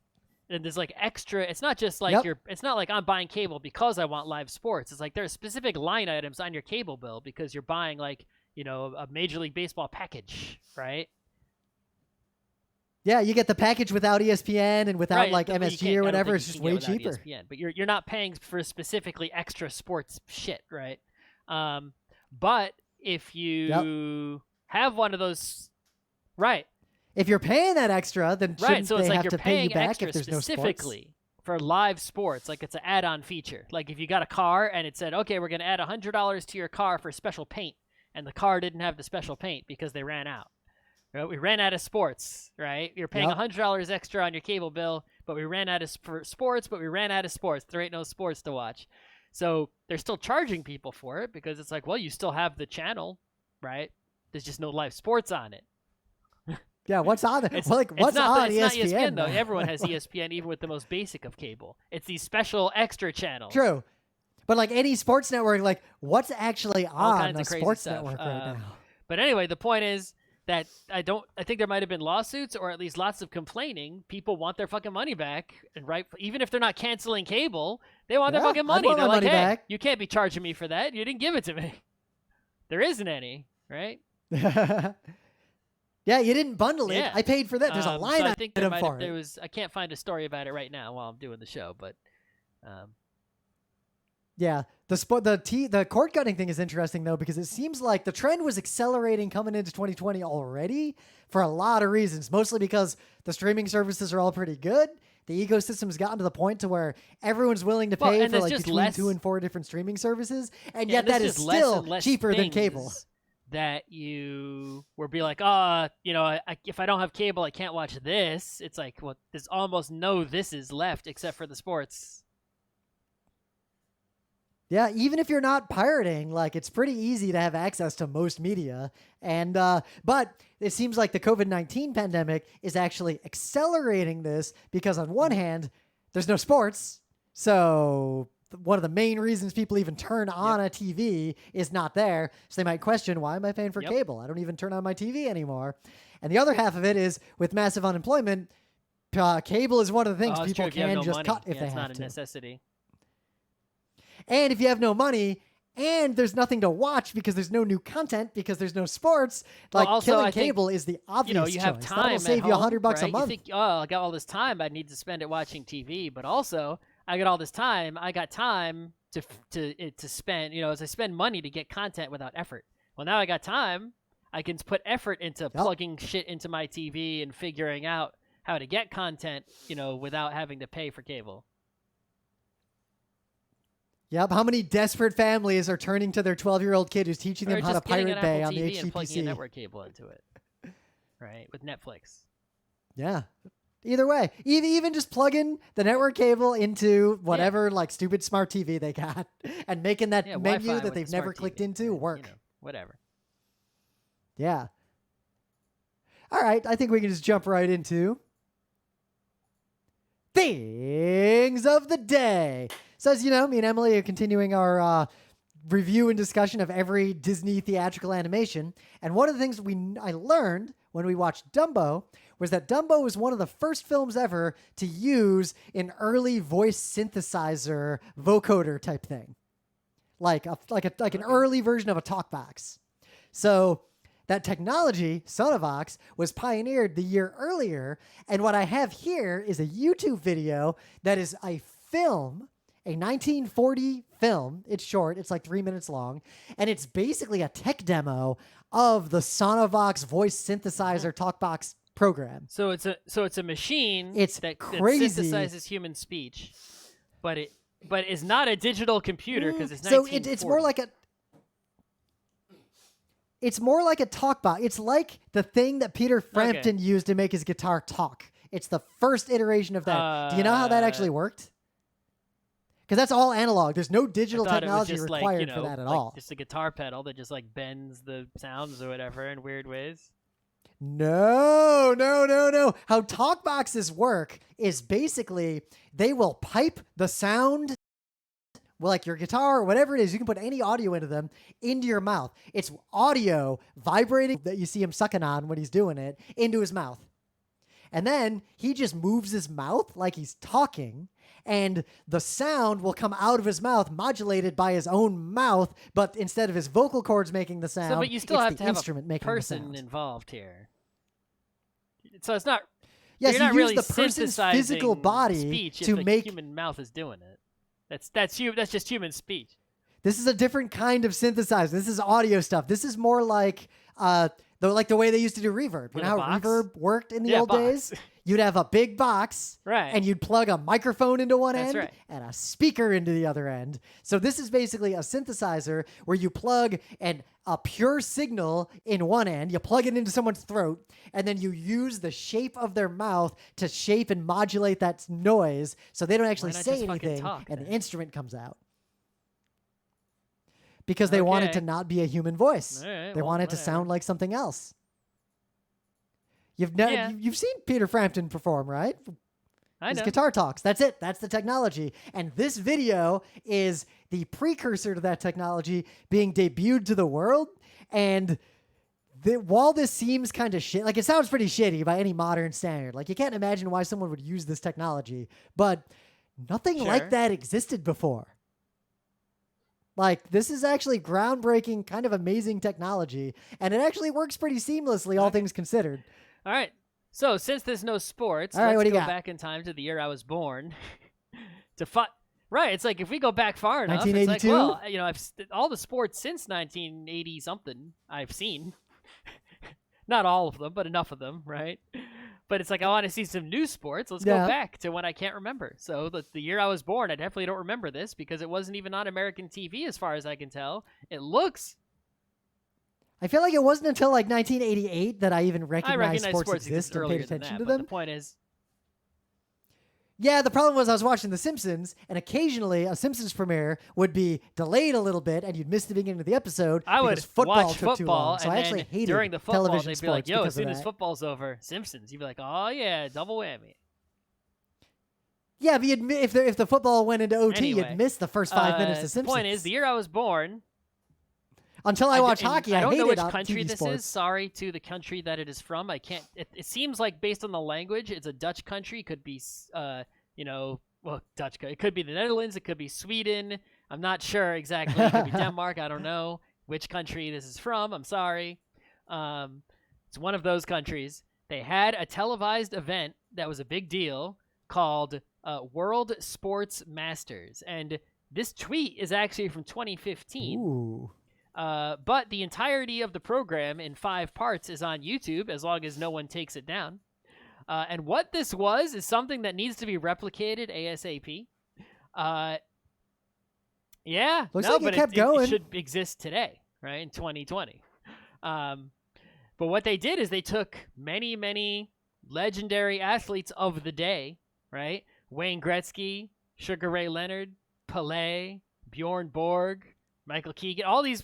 A: And there's like extra. It's not just like
B: Yep.
A: It's not like I'm buying cable because I want live sports. It's like there's specific line items on your cable bill because you're buying like a Major League Baseball package, right?
B: Yeah, you get the package without ESPN and without
A: Right.
B: like
A: Well, you
B: MSG
A: can't-
B: or
A: I don't
B: whatever.
A: think
B: It's
A: you
B: just
A: can get
B: way
A: without
B: cheaper.
A: ESPN, but you're not paying for specifically extra sports shit, right? But if you have one of those, right?
B: If you're paying that extra, then
A: Right,
B: shouldn't
A: so it's
B: they
A: like
B: have
A: you're
B: to pay you
A: paying
B: back
A: extra
B: if there's no sports?
A: specifically for live sports. Like it's an add-on feature. Like if you got a car and it said, okay, we're going to add $100 to your car for special paint, and the car didn't have the special paint because they ran out. Right? We ran out of sports, right? You're paying
B: Yep.
A: $100 extra on your cable bill, but we ran out of sports, but we ran out of sports. There ain't no sports to watch. So they're still charging people for it because it's like, well, you still have the channel, right? There's just no live sports on it.
B: Yeah, what's on there?
A: It's,
B: Well, like,
A: it's
B: what's
A: not,
B: on
A: it's not
B: ESPN?
A: ESPN though.
B: now?
A: Everyone has ESPN, even with the most basic of cable. It's these special extra channels.
B: True. But like any sports network, like what's actually
A: All
B: on
A: kinds
B: a
A: of crazy
B: sports
A: stuff.
B: network right now?
A: But anyway, the point is that I think there might have been lawsuits or at least lots of complaining. People want their fucking money back, and right, even if they're not canceling cable, they want their
B: Yeah,
A: fucking
B: I'd
A: money.
B: want
A: They're
B: my
A: like,
B: money
A: hey,
B: back."
A: you can't be charging me for that. You didn't give it to me. There isn't any, right?
B: Yeah, you didn't bundle it.
A: Yeah.
B: I paid for that. There's a line
A: so I think there
B: item for
A: there
B: it.
A: was. I can't find a story about it right now while I'm doing the show, but.
B: Yeah, the cord cutting thing is interesting though because it seems like the trend was accelerating coming into 2020 already for a lot of reasons. Mostly because the streaming services are all pretty good. The ecosystem's gotten to the point to where everyone's willing to
A: Well,
B: pay
A: and
B: for
A: there's
B: like
A: just
B: between
A: less-
B: 2 and 4 different streaming services, and
A: Yeah,
B: yet that is
A: there's just less
B: still
A: and less
B: cheaper than cable.
A: things that you will be like, if I don't have cable, I can't watch this. It's like, well, there's almost no thises left except for the sports.
B: Yeah, even if you're not pirating, like it's pretty easy to have access to most media. And but it seems like the COVID-19 pandemic is actually accelerating this because on one hand, there's no sports. So one of the main reasons people even turn on a TV is not there. So they might question, why am I paying for cable? I don't even turn on my TV anymore. And the other half of it is with massive unemployment, cable is one of the things
A: Oh, it's
B: people
A: true. If you have
B: can
A: no
B: just
A: money,
B: cut if they
A: it's
B: have
A: not a
B: to.
A: necessity.
B: And if you have no money and there's nothing to watch because there's no new content because there's no sports, like
A: also,
B: killing
A: I think,
B: cable is the obvious
A: You have
B: choice.
A: time
B: That'll
A: at
B: save you
A: home,
B: $100
A: right?
B: a month.
A: You think, oh, I got all this time, I need to spend it watching TV, but also I got all this time. I got time to spend. As I spend money to get content without effort. Well, now I got time. I can put effort into plugging shit into my TV and figuring out how to get content, without having to pay for cable.
B: Yep. How many desperate families are turning to their 12-year-old kid who's teaching them
A: Or
B: how to
A: just getting
B: Pirate
A: an
B: Bay
A: Apple
B: on the
A: TV and plugging a
B: HTPC?
A: network cable into it, right? With Netflix.
B: Yeah. Either way, even just plugging the network cable into whatever like stupid smart TV they got and making that menu
A: Wi-Fi
B: that
A: with
B: they've
A: the
B: never
A: smart
B: clicked
A: TV,
B: into work.
A: Whatever.
B: Yeah. All right. I think we can just jump right into things of the day. So as you know, me and Emily are continuing our review and discussion of every Disney theatrical animation. And one of the things I learned when we watched Dumbo was that Dumbo was one of the first films ever to use an early voice synthesizer vocoder type thing. Like an early version of a talk box. So that technology, Sonovox, was pioneered the year earlier. And what I have here is a YouTube video that is a film, a 1940 film. It's short. It's like 3 minutes long. And it's basically a tech demo of the Sonovox voice synthesizer talkbox program.
A: So it's a machine that
B: crazy.
A: synthesizes human speech, but is not a digital computer because it's
B: so
A: 1940.
B: it's more like a talk box. It's like the thing that Peter Frampton used to make his guitar talk. It's the first iteration of that. Do you know how that actually worked? Because that's all analog. There's no
A: I
B: digital
A: thought it was
B: technology
A: just
B: required
A: like,
B: for that at
A: like
B: all.
A: just a guitar pedal that just like bends the sounds or whatever in weird ways.
B: No, no, no, no. How talk boxes work is basically they will pipe the sound, well, like your guitar or whatever it is. You can put any audio into them into your mouth. It's audio vibrating that you see him sucking on when he's doing it into his mouth. And then he just moves his mouth like he's talking, and the sound will come out of his mouth modulated by his own mouth, but instead of his vocal cords making the sound,
A: But you still
B: it's
A: have
B: the
A: to have
B: instrument
A: a
B: making the
A: person
B: sound.
A: involved here. So it's not.
B: Yes,
A: you're
B: you
A: not
B: use
A: really
B: the person's
A: synthesizing
B: physical body
A: speech
B: to
A: if the
B: make.
A: human mouth is doing it. That's just human speech.
B: This is a different kind of synthesizer. This is audio stuff. This is more like the way they used to do reverb. You
A: With
B: know
A: a
B: how
A: box?
B: reverb worked in the
A: Yeah,
B: old
A: box.
B: days? You'd have a big box,
A: Right.
B: and you'd plug a microphone into one
A: That's
B: end
A: right.
B: and a speaker into the other end. So this is basically a synthesizer where you plug a pure signal in one end, you plug it into someone's throat, and then you use the shape of their mouth to shape and modulate that noise so they don't actually
A: not
B: say
A: just fucking
B: anything,
A: talk,
B: and the
A: then?
B: instrument comes out. Because they want it
A: Okay.
B: to not be a human voice.
A: All right,
B: They
A: well,
B: want it to
A: whatever.
B: sound like something else.
A: Yeah.
B: You've seen Peter Frampton perform, right?
A: I
B: His
A: know.
B: guitar talks. That's it. That's the technology. And this video is the precursor to that technology being debuted to the world. And while this seems kind of shit, like it sounds pretty shitty by any modern standard. Like you can't imagine why someone would use this technology, but nothing
A: Sure.
B: like that existed before. Like this is actually groundbreaking, kind of amazing technology, and it actually works pretty seamlessly, all things considered.
A: All right. So since there's no sports,
B: All right, what
A: let's
B: do you
A: go
B: got?
A: back in time to the year I was born. Right. It's like if we go back far enough, it's like,
B: 1982?
A: well, all the sports since 1980 something I've seen. Not all of them, but enough of them, right? But it's like I want to see some new sports. Let's
B: Yeah.
A: go back to when I can't remember. So the year I was born, I definitely don't remember this because it wasn't even on American TV as far as I can tell. It looks.
B: I feel like it wasn't until like 1988 that I even
A: I
B: recognized
A: recognize
B: sports
A: sports
B: exist
A: exist
B: and
A: earlier
B: paid
A: than
B: attention
A: that,
B: to
A: but
B: them.
A: the point is,
B: Yeah, the problem was I was watching The Simpsons, and occasionally a Simpsons premiere would be delayed a little bit, and you'd miss the beginning of the episode
A: I would
B: because football
A: watch
B: took too
A: football,
B: long. So
A: and
B: I actually
A: then
B: hated
A: during the football,
B: television
A: they'd be like,
B: sports
A: "Yo, as
B: because
A: soon
B: of
A: as
B: that.
A: football's over, Simpsons." You'd be like, "Oh yeah, double whammy."
B: Yeah, but if the football went into OT,
A: Anyway,
B: you'd miss the first 5 minutes of
A: The
B: Simpsons.
A: point is, the year I was born,
B: Until I watched
A: and
B: hockey,
A: I don't know
B: hated
A: which country
B: TV
A: this
B: sports.
A: is. Sorry to the country that it is from. I can't. It seems like based on the language, it's a Dutch country. It could be, Dutch. It could be the Netherlands. It could be Sweden. I'm not sure exactly. It could be Denmark. I don't know which country this is from. I'm sorry. It's one of those countries. They had a televised event that was a big deal called World Sports Masters, and this tweet is actually from 2015.
B: Ooh.
A: But the entirety of the program in 5 parts is on YouTube as long as no one takes it down. And what this was is something that needs to be replicated ASAP. Yeah,
B: Looks
A: no,
B: like it
A: but
B: kept
A: it
B: going.
A: should exist today, right, in 2020. But what they did is they took many, many legendary athletes of the day, right? Wayne Gretzky, Sugar Ray Leonard, Pelé, Bjorn Borg, Michael Keegan, all these,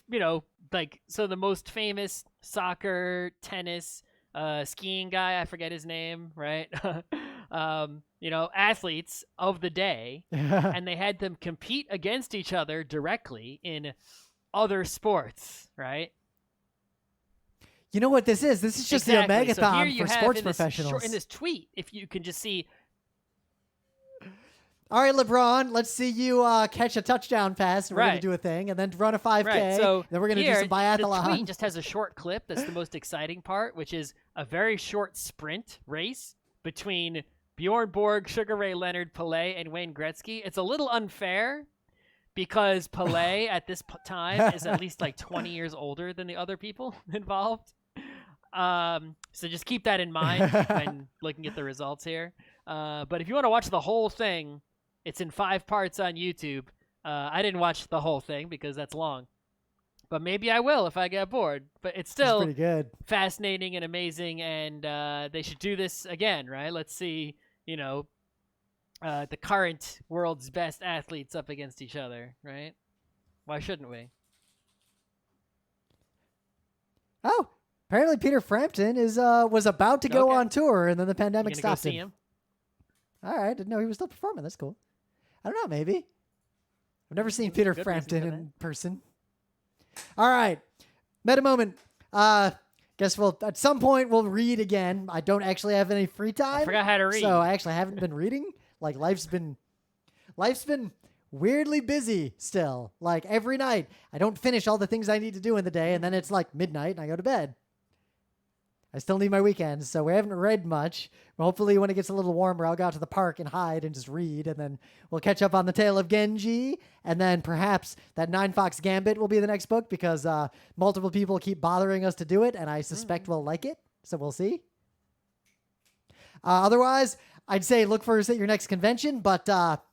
A: so the most famous soccer, tennis, skiing guy, I forget his name, right? Athletes of the day, and they had them compete against each other directly in other sports, right?
B: You know what this is? This is just
A: Exactly.
B: the
A: So here
B: Omegathon
A: you
B: for
A: have
B: sports
A: in this
B: professionals.
A: in this tweet, if you can just see.
B: All right, LeBron, let's see you catch a touchdown pass. And we're going
A: Right.
B: to do a thing, and then run a 5K.
A: Right. So
B: then we're going to do
A: here,
B: some
A: the
B: biathlon.
A: tweet just has a short clip. That's the most exciting part, which is a very short sprint race between Bjorn Borg, Sugar Ray Leonard, Pelé, and Wayne Gretzky. It's a little unfair because Pelé at this time is at least like 20 years older than the other people involved. So just keep that in mind when looking at the results here. But if you want to watch the whole thing, it's in 5 parts on YouTube. I didn't watch the whole thing because that's long. But maybe I will if I get bored. But it's
B: It's
A: still
B: pretty good.
A: fascinating and amazing, and they should do this again, right? Let's see, the current world's best athletes up against each other, right? Why shouldn't we?
B: Oh, apparently Peter Frampton was about to go
A: Okay.
B: on tour, and then the
A: You
B: pandemic
A: gonna go
B: stopped
A: see
B: him.
A: him?
B: All right, didn't know he was still performing. That's cool. I don't know, maybe. I've never seen
A: Good
B: Peter
A: reason
B: Frampton
A: for that.
B: in person. All right, meta moment. Guess we'll at some point we'll read again. I don't actually have any free time.
A: I forgot how to read.
B: So I actually haven't been reading. Like life's been weirdly busy still. Like every night, I don't finish all the things I need to do in the day, and then it's like midnight and I go to bed. I still need my weekends, so we haven't read much. Hopefully, when it gets a little warmer, I'll go out to the park and hide and just read, and then we'll catch up on the Tale of Genji, and then perhaps that Nine Fox Gambit will be the next book because multiple people keep bothering us to do it, and I suspect we'll like it, so we'll see. Otherwise, I'd say look for us at your next convention, but,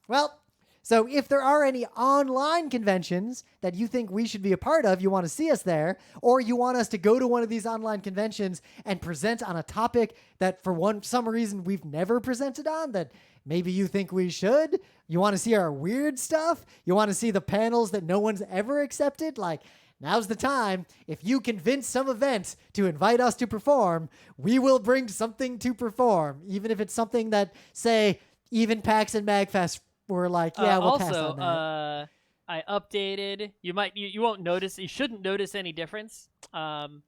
B: well... So if there are any online conventions that you think we should be a part of, you want to see us there, or you want us to go to one of these online conventions and present on a topic that for some reason we've never presented on that maybe you think we should, you want to see our weird stuff, you want to see the panels that no one's ever accepted, like now's the time. If you convince some event to invite us to perform, we will bring something to perform, even if it's something that, say, even PAX and MagFest we're like, yeah, we'll pass on that.
A: I updated. You won't notice. You shouldn't notice any difference. Yeah.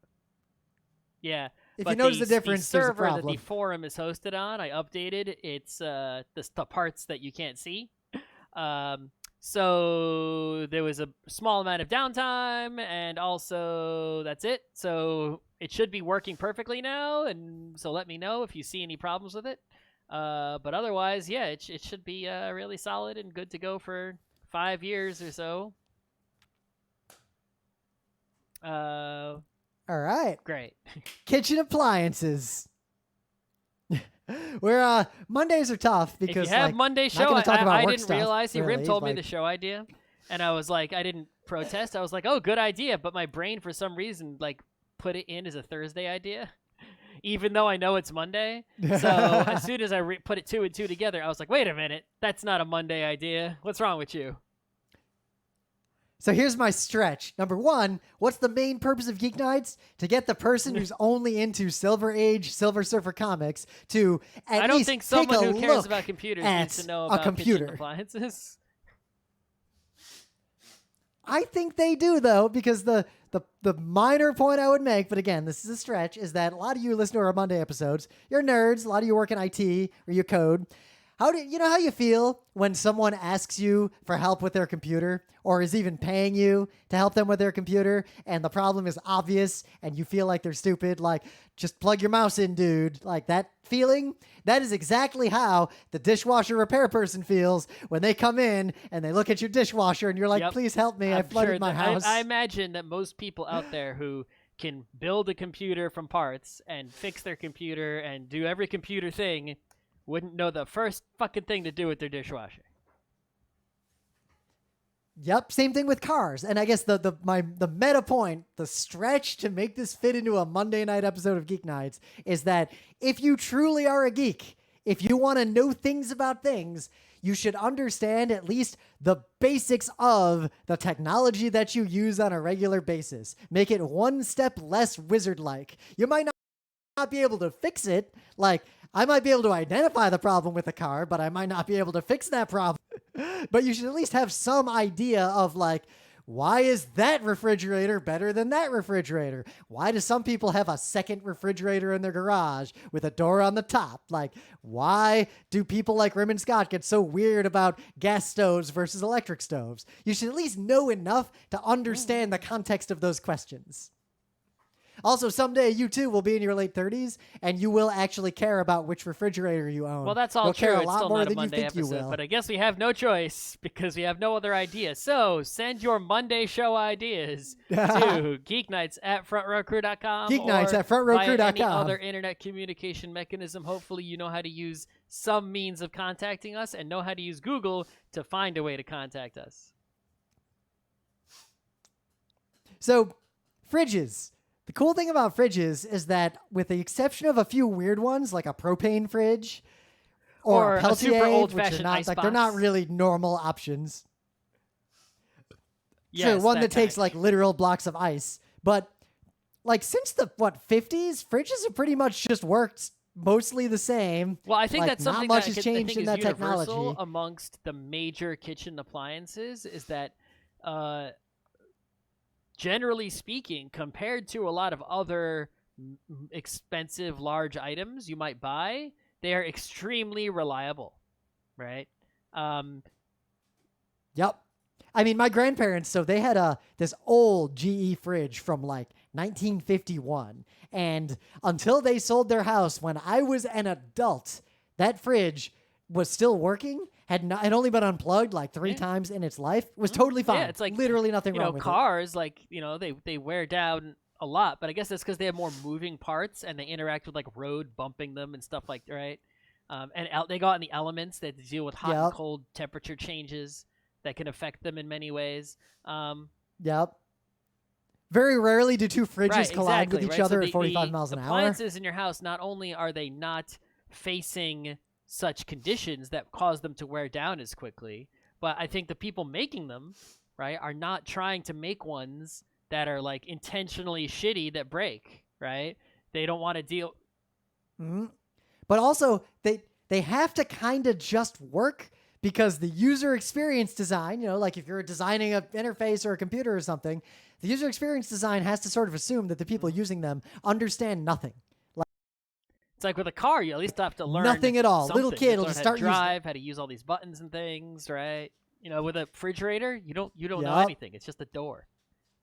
B: If
A: but
B: you notice the difference,
A: the
B: there's a
A: server that
B: problem.
A: the forum is hosted on, I updated. It's the parts that you can't see. So there was a small amount of downtime, and also that's it. So it should be working perfectly now, and so let me know if you see any problems with it. But otherwise, yeah, it should be really solid and good to go for 5 years or so.
B: All right.
A: Great.
B: Kitchen appliances. Where Mondays are tough because
A: if you have
B: like,
A: Monday
B: not
A: show,
B: gonna talk about
A: I
B: work
A: didn't
B: stuff,
A: realize
B: really.
A: Rim told me
B: like,
A: the show idea, and I was like, I didn't protest. I was like, oh, good idea, but my brain for some reason like put it in as a Thursday idea. Even though I know it's Monday. So as soon as I put it 2 and 2 together, I was like, wait a minute. That's not a Monday idea. What's wrong with you?
B: So here's my stretch. Number one, what's the main purpose of Geek Nights? To get the person who's only into Silver Age, Silver Surfer comics to at
A: I don't
B: least
A: think
B: take
A: someone
B: a
A: who cares
B: look
A: about computers
B: at
A: needs to know
B: a
A: about
B: computer.
A: kitchen appliances.
B: I think they do, though, because the minor point I would make, but again, this is a stretch, is that a lot of you listen to our Monday episodes. You're nerds. A lot of you work in IT or you code. How do you know how you feel when someone asks you for help with their computer or is even paying you to help them with their computer and the problem is obvious and you feel like they're stupid? Like, just plug your mouse in, dude. Like that feeling? That is exactly how the dishwasher repair person feels when they come in and they look at your dishwasher and you're like,
A: Yep.
B: please help me. I flooded my house.
A: I imagine that most people out there who can build a computer from parts and fix their computer and do every computer thing wouldn't know the first fucking thing to do with their dishwasher.
B: Yep, same thing with cars. And I guess the meta point, the stretch to make this fit into a Monday night episode of Geek Nights is that if you truly are a geek, if you want to know things about things, you should understand at least the basics of the technology that you use on a regular basis. Make it one step less wizard-like. You might not be able to fix it. Like, I might be able to identify the problem with the car, but I might not be able to fix that problem. But you should at least have some idea of like, why is that refrigerator better than that refrigerator? Why do some people have a second refrigerator in their garage with a door on the top? Like, why do people like Rim and Scott get so weird about gas stoves versus electric stoves? You should at least know enough to understand the context of those questions. Also, someday you too will be in your late 30s, and you will actually care about which refrigerator you own.
A: Well, that's all
B: You'll
A: true.
B: care a
A: It's
B: lot
A: still
B: more
A: not a
B: than
A: Monday
B: you think you
A: episode,
B: will.
A: but I guess we have no choice because we have no other idea. So send your Monday show ideas to geeknights@frontrowcrew.com
B: Geeknights@frontrowcrew.com.
A: via any other internet communication mechanism. Hopefully you know how to use some means of contacting us and know how to use Google to find a way to contact us.
B: So, fridges. The cool thing about fridges is that with the exception of a few weird ones, like a propane fridge, or a
A: Or a super
B: Peltier, which are
A: old-fashioned
B: not
A: ice
B: like they're not
A: box.
B: really normal options.
A: Yes,
B: True, one that
A: kind.
B: takes like literal blocks of ice. But like since the 50s, fridges have pretty much just worked mostly the same.
A: Well, I think
B: like,
A: that's
B: not
A: something
B: much
A: that
B: has
A: I
B: changed
A: think
B: in
A: is
B: that
A: universal
B: technology.
A: amongst the major kitchen appliances is that, generally speaking, compared to a lot of other expensive large items you might buy, they are extremely reliable, right? Um,
B: Yep. I mean, my grandparents, so they had this old GE fridge from like 1951, and until they sold their house when I was an adult, that fridge was still working. Had only been unplugged like 3
A: Yeah.
B: times in its life. Was totally fine.
A: Yeah, it's like
B: literally nothing wrong with it.
A: cars, like they wear down a lot, but I guess that's because they have more moving parts and they interact with like road bumping them and stuff like right. They go out in the elements that deal with hot and
B: Yep.
A: cold temperature changes that can affect them in many ways.
B: Yep. Very rarely do two fridges
A: Right,
B: collide
A: exactly,
B: with each
A: right?
B: other
A: So
B: at 45 miles an hour.
A: appliances in your house, not only are they not facing such conditions that cause them to wear down as quickly, but I think the people making them, right, are not trying to make ones that are like intentionally shitty that break, right? They don't want to deal.
B: Mm-hmm. But also, they have to kind of just work because the user experience design, like if you're designing an interface or a computer or something, the user experience design has to sort of assume that the people using them understand nothing.
A: It's like with a car, you at least have to learn
B: Nothing at all. Little
A: something.
B: kid
A: You have to
B: will
A: learn
B: just
A: how
B: start
A: to drive, how to use all these buttons and things, right? With a refrigerator, you don't know
B: Yup.
A: anything. It's just a door.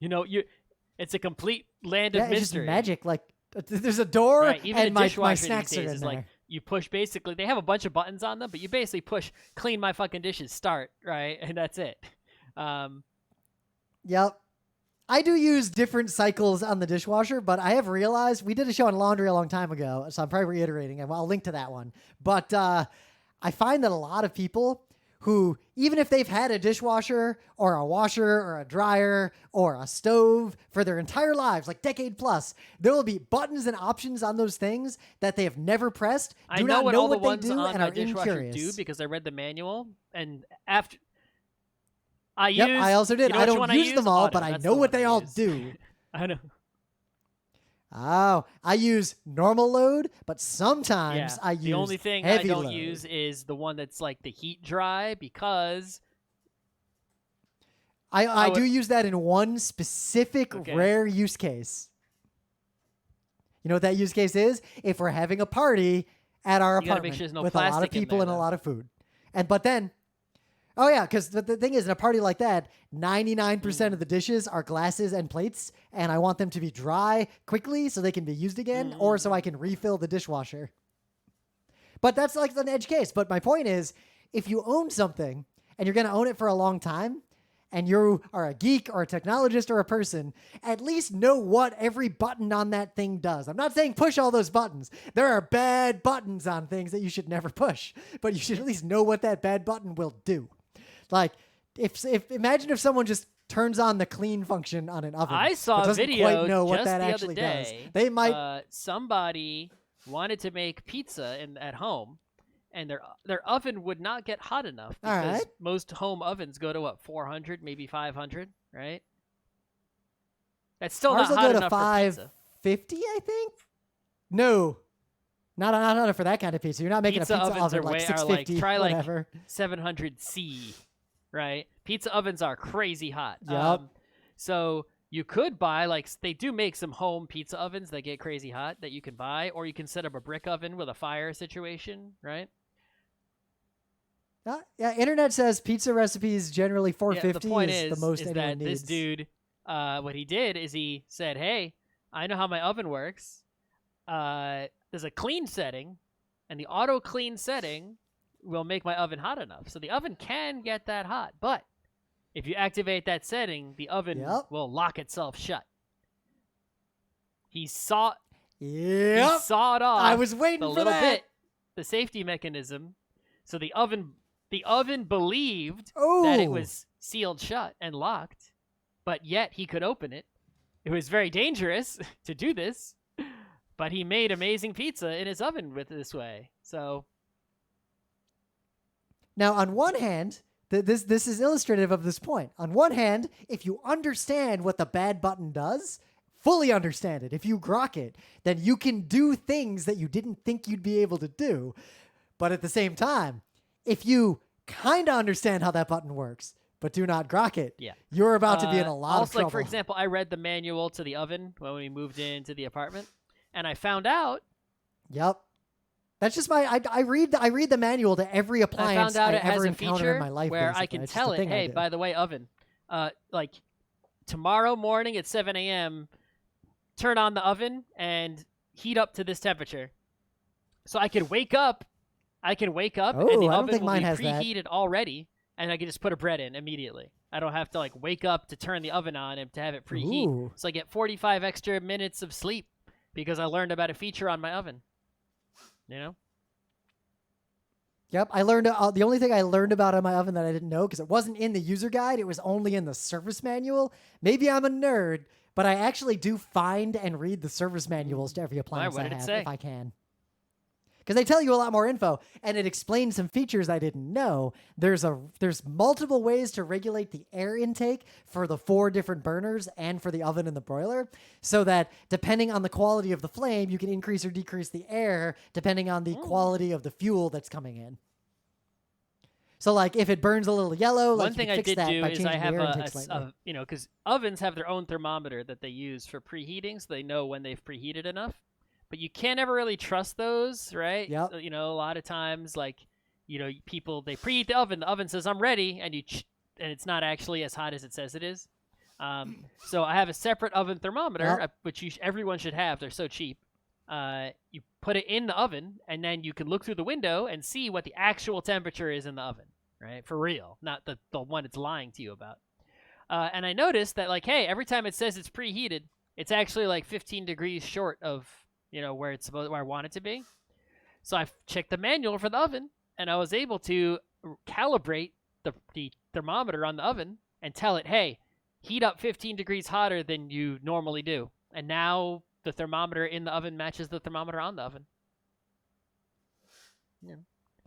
A: It's a complete land
B: Yeah,
A: of
B: it's just
A: mystery.
B: magic. Like there's a door
A: Right, even
B: and
A: a
B: my
A: dishwasher
B: snacks
A: these
B: are
A: days
B: in
A: is
B: there.
A: like you push basically. They have a bunch of buttons on them, but you basically push clean my fucking dishes, start, right, and that's it.
B: Yep. I do use different cycles on the dishwasher, but I have realized we did a show on laundry a long time ago, so I'm probably reiterating, and I'll link to that one. But I find that a lot of people who, even if they've had a dishwasher or a washer or a dryer or a stove for their entire lives, like decade plus, there will be buttons and options on those things that they have never pressed,
A: I
B: do
A: know
B: not
A: what
B: know
A: all the
B: what they
A: ones
B: do,
A: on
B: and
A: my
B: are
A: dishwasher
B: incurious.
A: do because I read the manual, and after I
B: Yep,
A: use.
B: I also did.
A: You know
B: I
A: which
B: don't
A: one
B: use
A: use?
B: them all,
A: Auto.
B: but I
A: That's
B: know
A: the
B: what
A: one
B: they
A: I
B: all
A: use.
B: do.
A: I know.
B: Oh, I use normal load, but sometimes
A: Yeah.
B: I use
A: The only thing I
B: heavy
A: don't
B: load.
A: use is the one that's like the heat dry because
B: I
A: would-
B: do use that in one specific
A: Okay.
B: rare use case. You know what that use case is? If we're having a party at our
A: You gotta make
B: apartment
A: sure there's no
B: with a lot of
A: plastic in
B: people
A: there,
B: and a
A: though.
B: lot of food. But then, oh yeah, because the thing is, in a party like that, 99% of the dishes are glasses and plates, and I want them to be dry quickly so they can be used again, or so I can refill the dishwasher. But that's like an edge case. But my point is, if you own something and you're going to own it for a long time, and you are a geek or a technologist or a person, at least know what every button on that thing does. I'm not saying push all those buttons. There are bad buttons on things that you should never push, but you should at least know what that bad button will do. Like, if imagine if someone just turns on the clean function on an oven.
A: I saw
B: but
A: a
B: doesn't
A: video
B: quite know what
A: just
B: that
A: the
B: actually
A: other
B: does.
A: day.
B: They might.
A: Somebody wanted to make pizza at home, and their oven would not get hot enough
B: All
A: because
B: right.
A: most home ovens go to what 400, maybe 500, right? That's still
B: Ours
A: not
B: will
A: hot
B: go to
A: enough for pizza.
B: 550, I think. No, not for that kind of pizza. You're not making
A: Pizza
B: a pizza
A: ovens
B: oven
A: are
B: like
A: way- are
B: 650,
A: try
B: whatever.
A: 700C, right? Pizza ovens are crazy hot.
B: Yup.
A: So you could buy they do make some home pizza ovens that get crazy hot that you can buy, or you can set up a brick oven with a fire situation, right?
B: Yeah, internet says pizza recipes generally 450
A: the point
B: is the most anyone
A: that
B: needs.
A: this dude, what he did is he said, "Hey, I know how my oven works. There's a clean setting, and the auto clean setting will make my oven hot enough. So the oven can get that hot, but if you activate that setting, the oven will lock itself shut." He sawed off.
B: I was waiting
A: the
B: for
A: little
B: that.
A: bit, the safety mechanism. So the oven believed
B: Oh.
A: that it was sealed shut and locked, but yet he could open it. It was very dangerous to do this, but he made amazing pizza in his oven with this way. So
B: Now, on one hand, this is illustrative of this point. On one hand, if you understand what the bad button does, fully understand it, if you grok it, then you can do things that you didn't think you'd be able to do. But at the same time, if you kind of understand how that button works, but do not grok it, you're about to be in a lot of trouble.
A: Like, for example, I read the manual to the oven when we moved into the apartment, and I found out.
B: Yep. That's just I read the manual to every appliance I ever encounter in my life.
A: Where I can tell it, hey, by the way, oven, like tomorrow morning at 7 a.m., turn on the oven and heat up to this temperature. So I could wake up. And the oven will be preheated already, and I can just put a bread in immediately. I don't have to like wake up to turn the oven on and to have it preheat.
B: Ooh.
A: So I get 45 extra minutes of sleep because I learned about a feature on my oven. You know?
B: Yep, I learned the only thing I learned about on my oven that I didn't know, because it wasn't in the user guide, it was only in the service manual. Maybe I'm a nerd, but I actually do find and read the service manuals to every appliance I have if I can. Because they tell you a lot more info, and it explains some features I didn't know. There's multiple ways to regulate the air intake for the 4 different burners and for the oven and the broiler, so that depending on the quality of the flame, you can increase or decrease the air depending on the quality of the fuel that's coming in. So, like, if it burns a little yellow,
A: one thing I did do is I have because ovens have their own thermometer that they use for preheating, so they know when they've preheated enough. But you can't ever really trust those, right?
B: Yep.
A: So, a lot of times, like, people, they preheat the oven says, I'm ready, and and it's not actually as hot as it says it is. So I have a separate oven thermometer, which everyone should have. They're so cheap. You put it in the oven, and then you can look through the window and see what the actual temperature is in the oven, right? For real, not the one it's lying to you about. And I noticed that, like, hey, every time it says it's preheated, it's actually like 15 degrees short of where I want it to be. So I checked the manual for the oven, and I was able to calibrate the thermometer on the oven and tell it, hey, heat up 15 degrees hotter than you normally do. And now the thermometer in the oven matches the thermometer on the oven.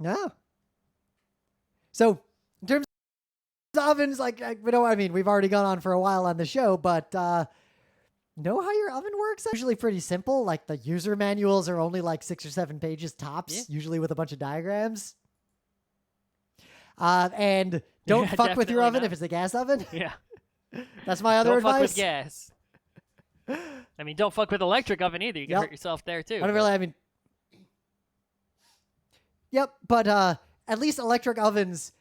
B: Yeah. So in terms of ovens, like, we've already gone on for a while on the show, but know how your oven works? It's usually pretty simple. Like, the user manuals are only like 6 or 7 pages tops, usually with a bunch of diagrams. And don't fuck with your oven if it's a gas oven.
A: Yeah.
B: That's my other advice.
A: Don't fuck with gas. I mean, don't fuck with electric oven either. You can hurt yourself there too.
B: Yep, but at least electric ovens,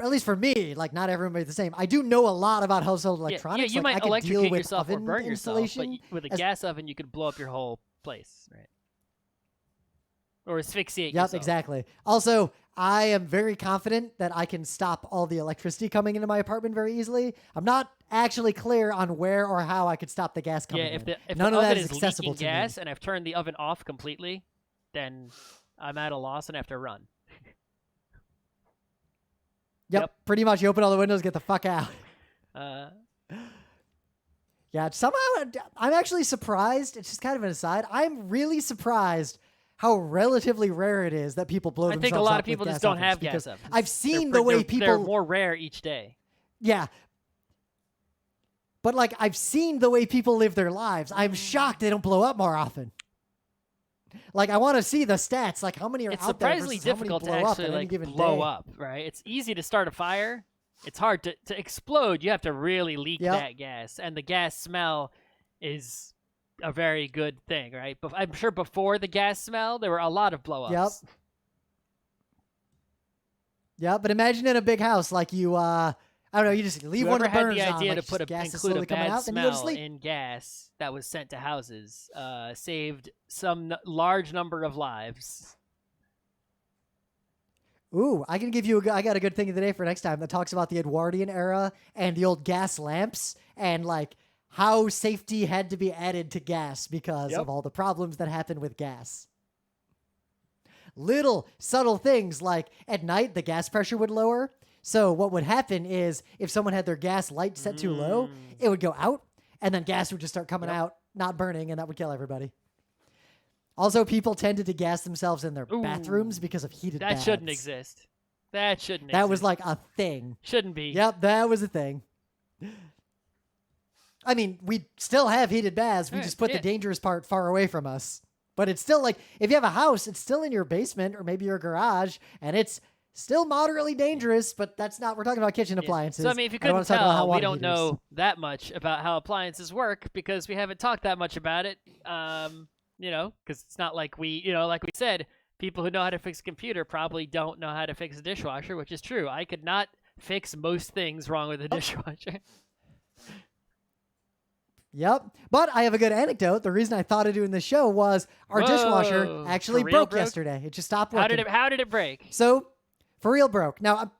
B: at least for me, like, not everybody's the same. I do know a lot about household electronics.
A: Yeah, you might
B: I can
A: electrocute
B: deal with
A: yourself
B: oven
A: or burn yourself,
B: installation.
A: but with a gas oven, you could blow up your whole place, right? Or asphyxiate
B: Yep,
A: yourself.
B: exactly. Also, I am very confident that I can stop all the electricity coming into my apartment very easily. I'm not actually clear on where or how I could stop the gas coming in.
A: If
B: none
A: the
B: of that
A: oven
B: is accessible to
A: gas
B: me.
A: and I've turned the oven off completely, then I'm at a loss and have to run.
B: Yep, pretty much. You open all the windows, get the fuck out. Yeah, somehow I'm actually surprised. It's just kind of an aside. I'm really surprised how relatively rare it is that people blow themselves up.
A: I think a lot of people just don't have gas ovens.
B: I've seen the way people...
A: They're more rare each day.
B: Yeah. But, like, I've seen the way people live their lives. I'm shocked they don't blow up more often. Like, I want to see the stats. Like, how many are out there versus how many blow up at any given day.
A: Blow up, right? It's easy to start a fire. It's hard to explode. You have to really leak that gas. And the gas smell is a very good thing, right? But I'm sure before the gas smell, there were a lot of blow-ups.
B: Yep, but imagine in a big house, like, you, I don't know, you just leave one of the burners on.
A: Whoever had the idea
B: like,
A: to include a bad smell in gas that was sent to houses saved some large number of lives.
B: Ooh, I got a good thing of the day for next time that talks about the Edwardian era and the old gas lamps and, like, how safety had to be added to gas because of all the problems that happened with gas. Little subtle things like at night the gas pressure would lower. So what would happen is if someone had their gas light set too low, it would go out and then gas would just start coming out, not burning, and that would kill everybody. Also, people tended to gas themselves in their bathrooms because of heated baths.
A: That shouldn't exist. That shouldn't
B: That was
A: exist.
B: like a thing.
A: Shouldn't be.
B: Yep, that was a thing. I mean, we still have heated baths. We
A: Right,
B: just put
A: yeah.
B: the dangerous part far away from us. But it's still like, if you have a house, it's still in your basement or maybe your garage, and it's still moderately dangerous, but that's not, we're talking about kitchen
A: Yeah.
B: appliances.
A: So, I mean, if you
B: I don't
A: couldn't
B: wanna talk about hot
A: tell, we
B: water
A: don't
B: heaters.
A: know that much about how appliances work because we haven't talked that much about it. Because it's not like like we said, people who know how to fix a computer probably don't know how to fix a dishwasher, which is true. I could not fix most things wrong with a dishwasher.
B: Yep. But I have a good anecdote. The reason I thought of doing this show was our dishwasher
A: Whoa.
B: actually
A: For real
B: broke
A: broke?
B: yesterday. It just stopped working.
A: How did it break?
B: So, for real broke. Now,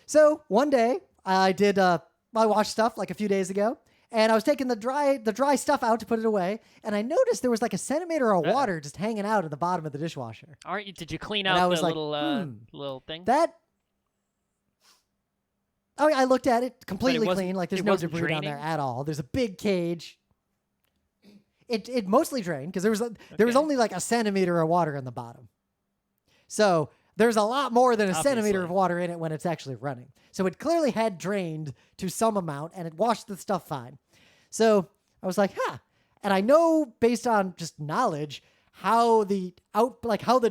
B: so one day I did I washed stuff like a few days ago, and I was taking the dry stuff out to put it away, and I noticed there was like a centimeter of water just hanging out at the bottom of the dishwasher.
A: Aren't you? Did you clean
B: And I
A: out
B: was
A: the
B: like,
A: little thing?
B: Oh, yeah, I looked at it completely
A: wasn't-
B: clean. Like there's
A: it
B: no
A: wasn't
B: debris down there
A: draining?
B: at all. There's a big cage. It mostly drained because there was only like a centimeter of water in the bottom. So there's a lot more than a centimeter
A: Obviously.
B: of water in it when it's actually running. So it clearly had drained to some amount, and it washed the stuff fine. So I was like, huh. And I know based on just knowledge how the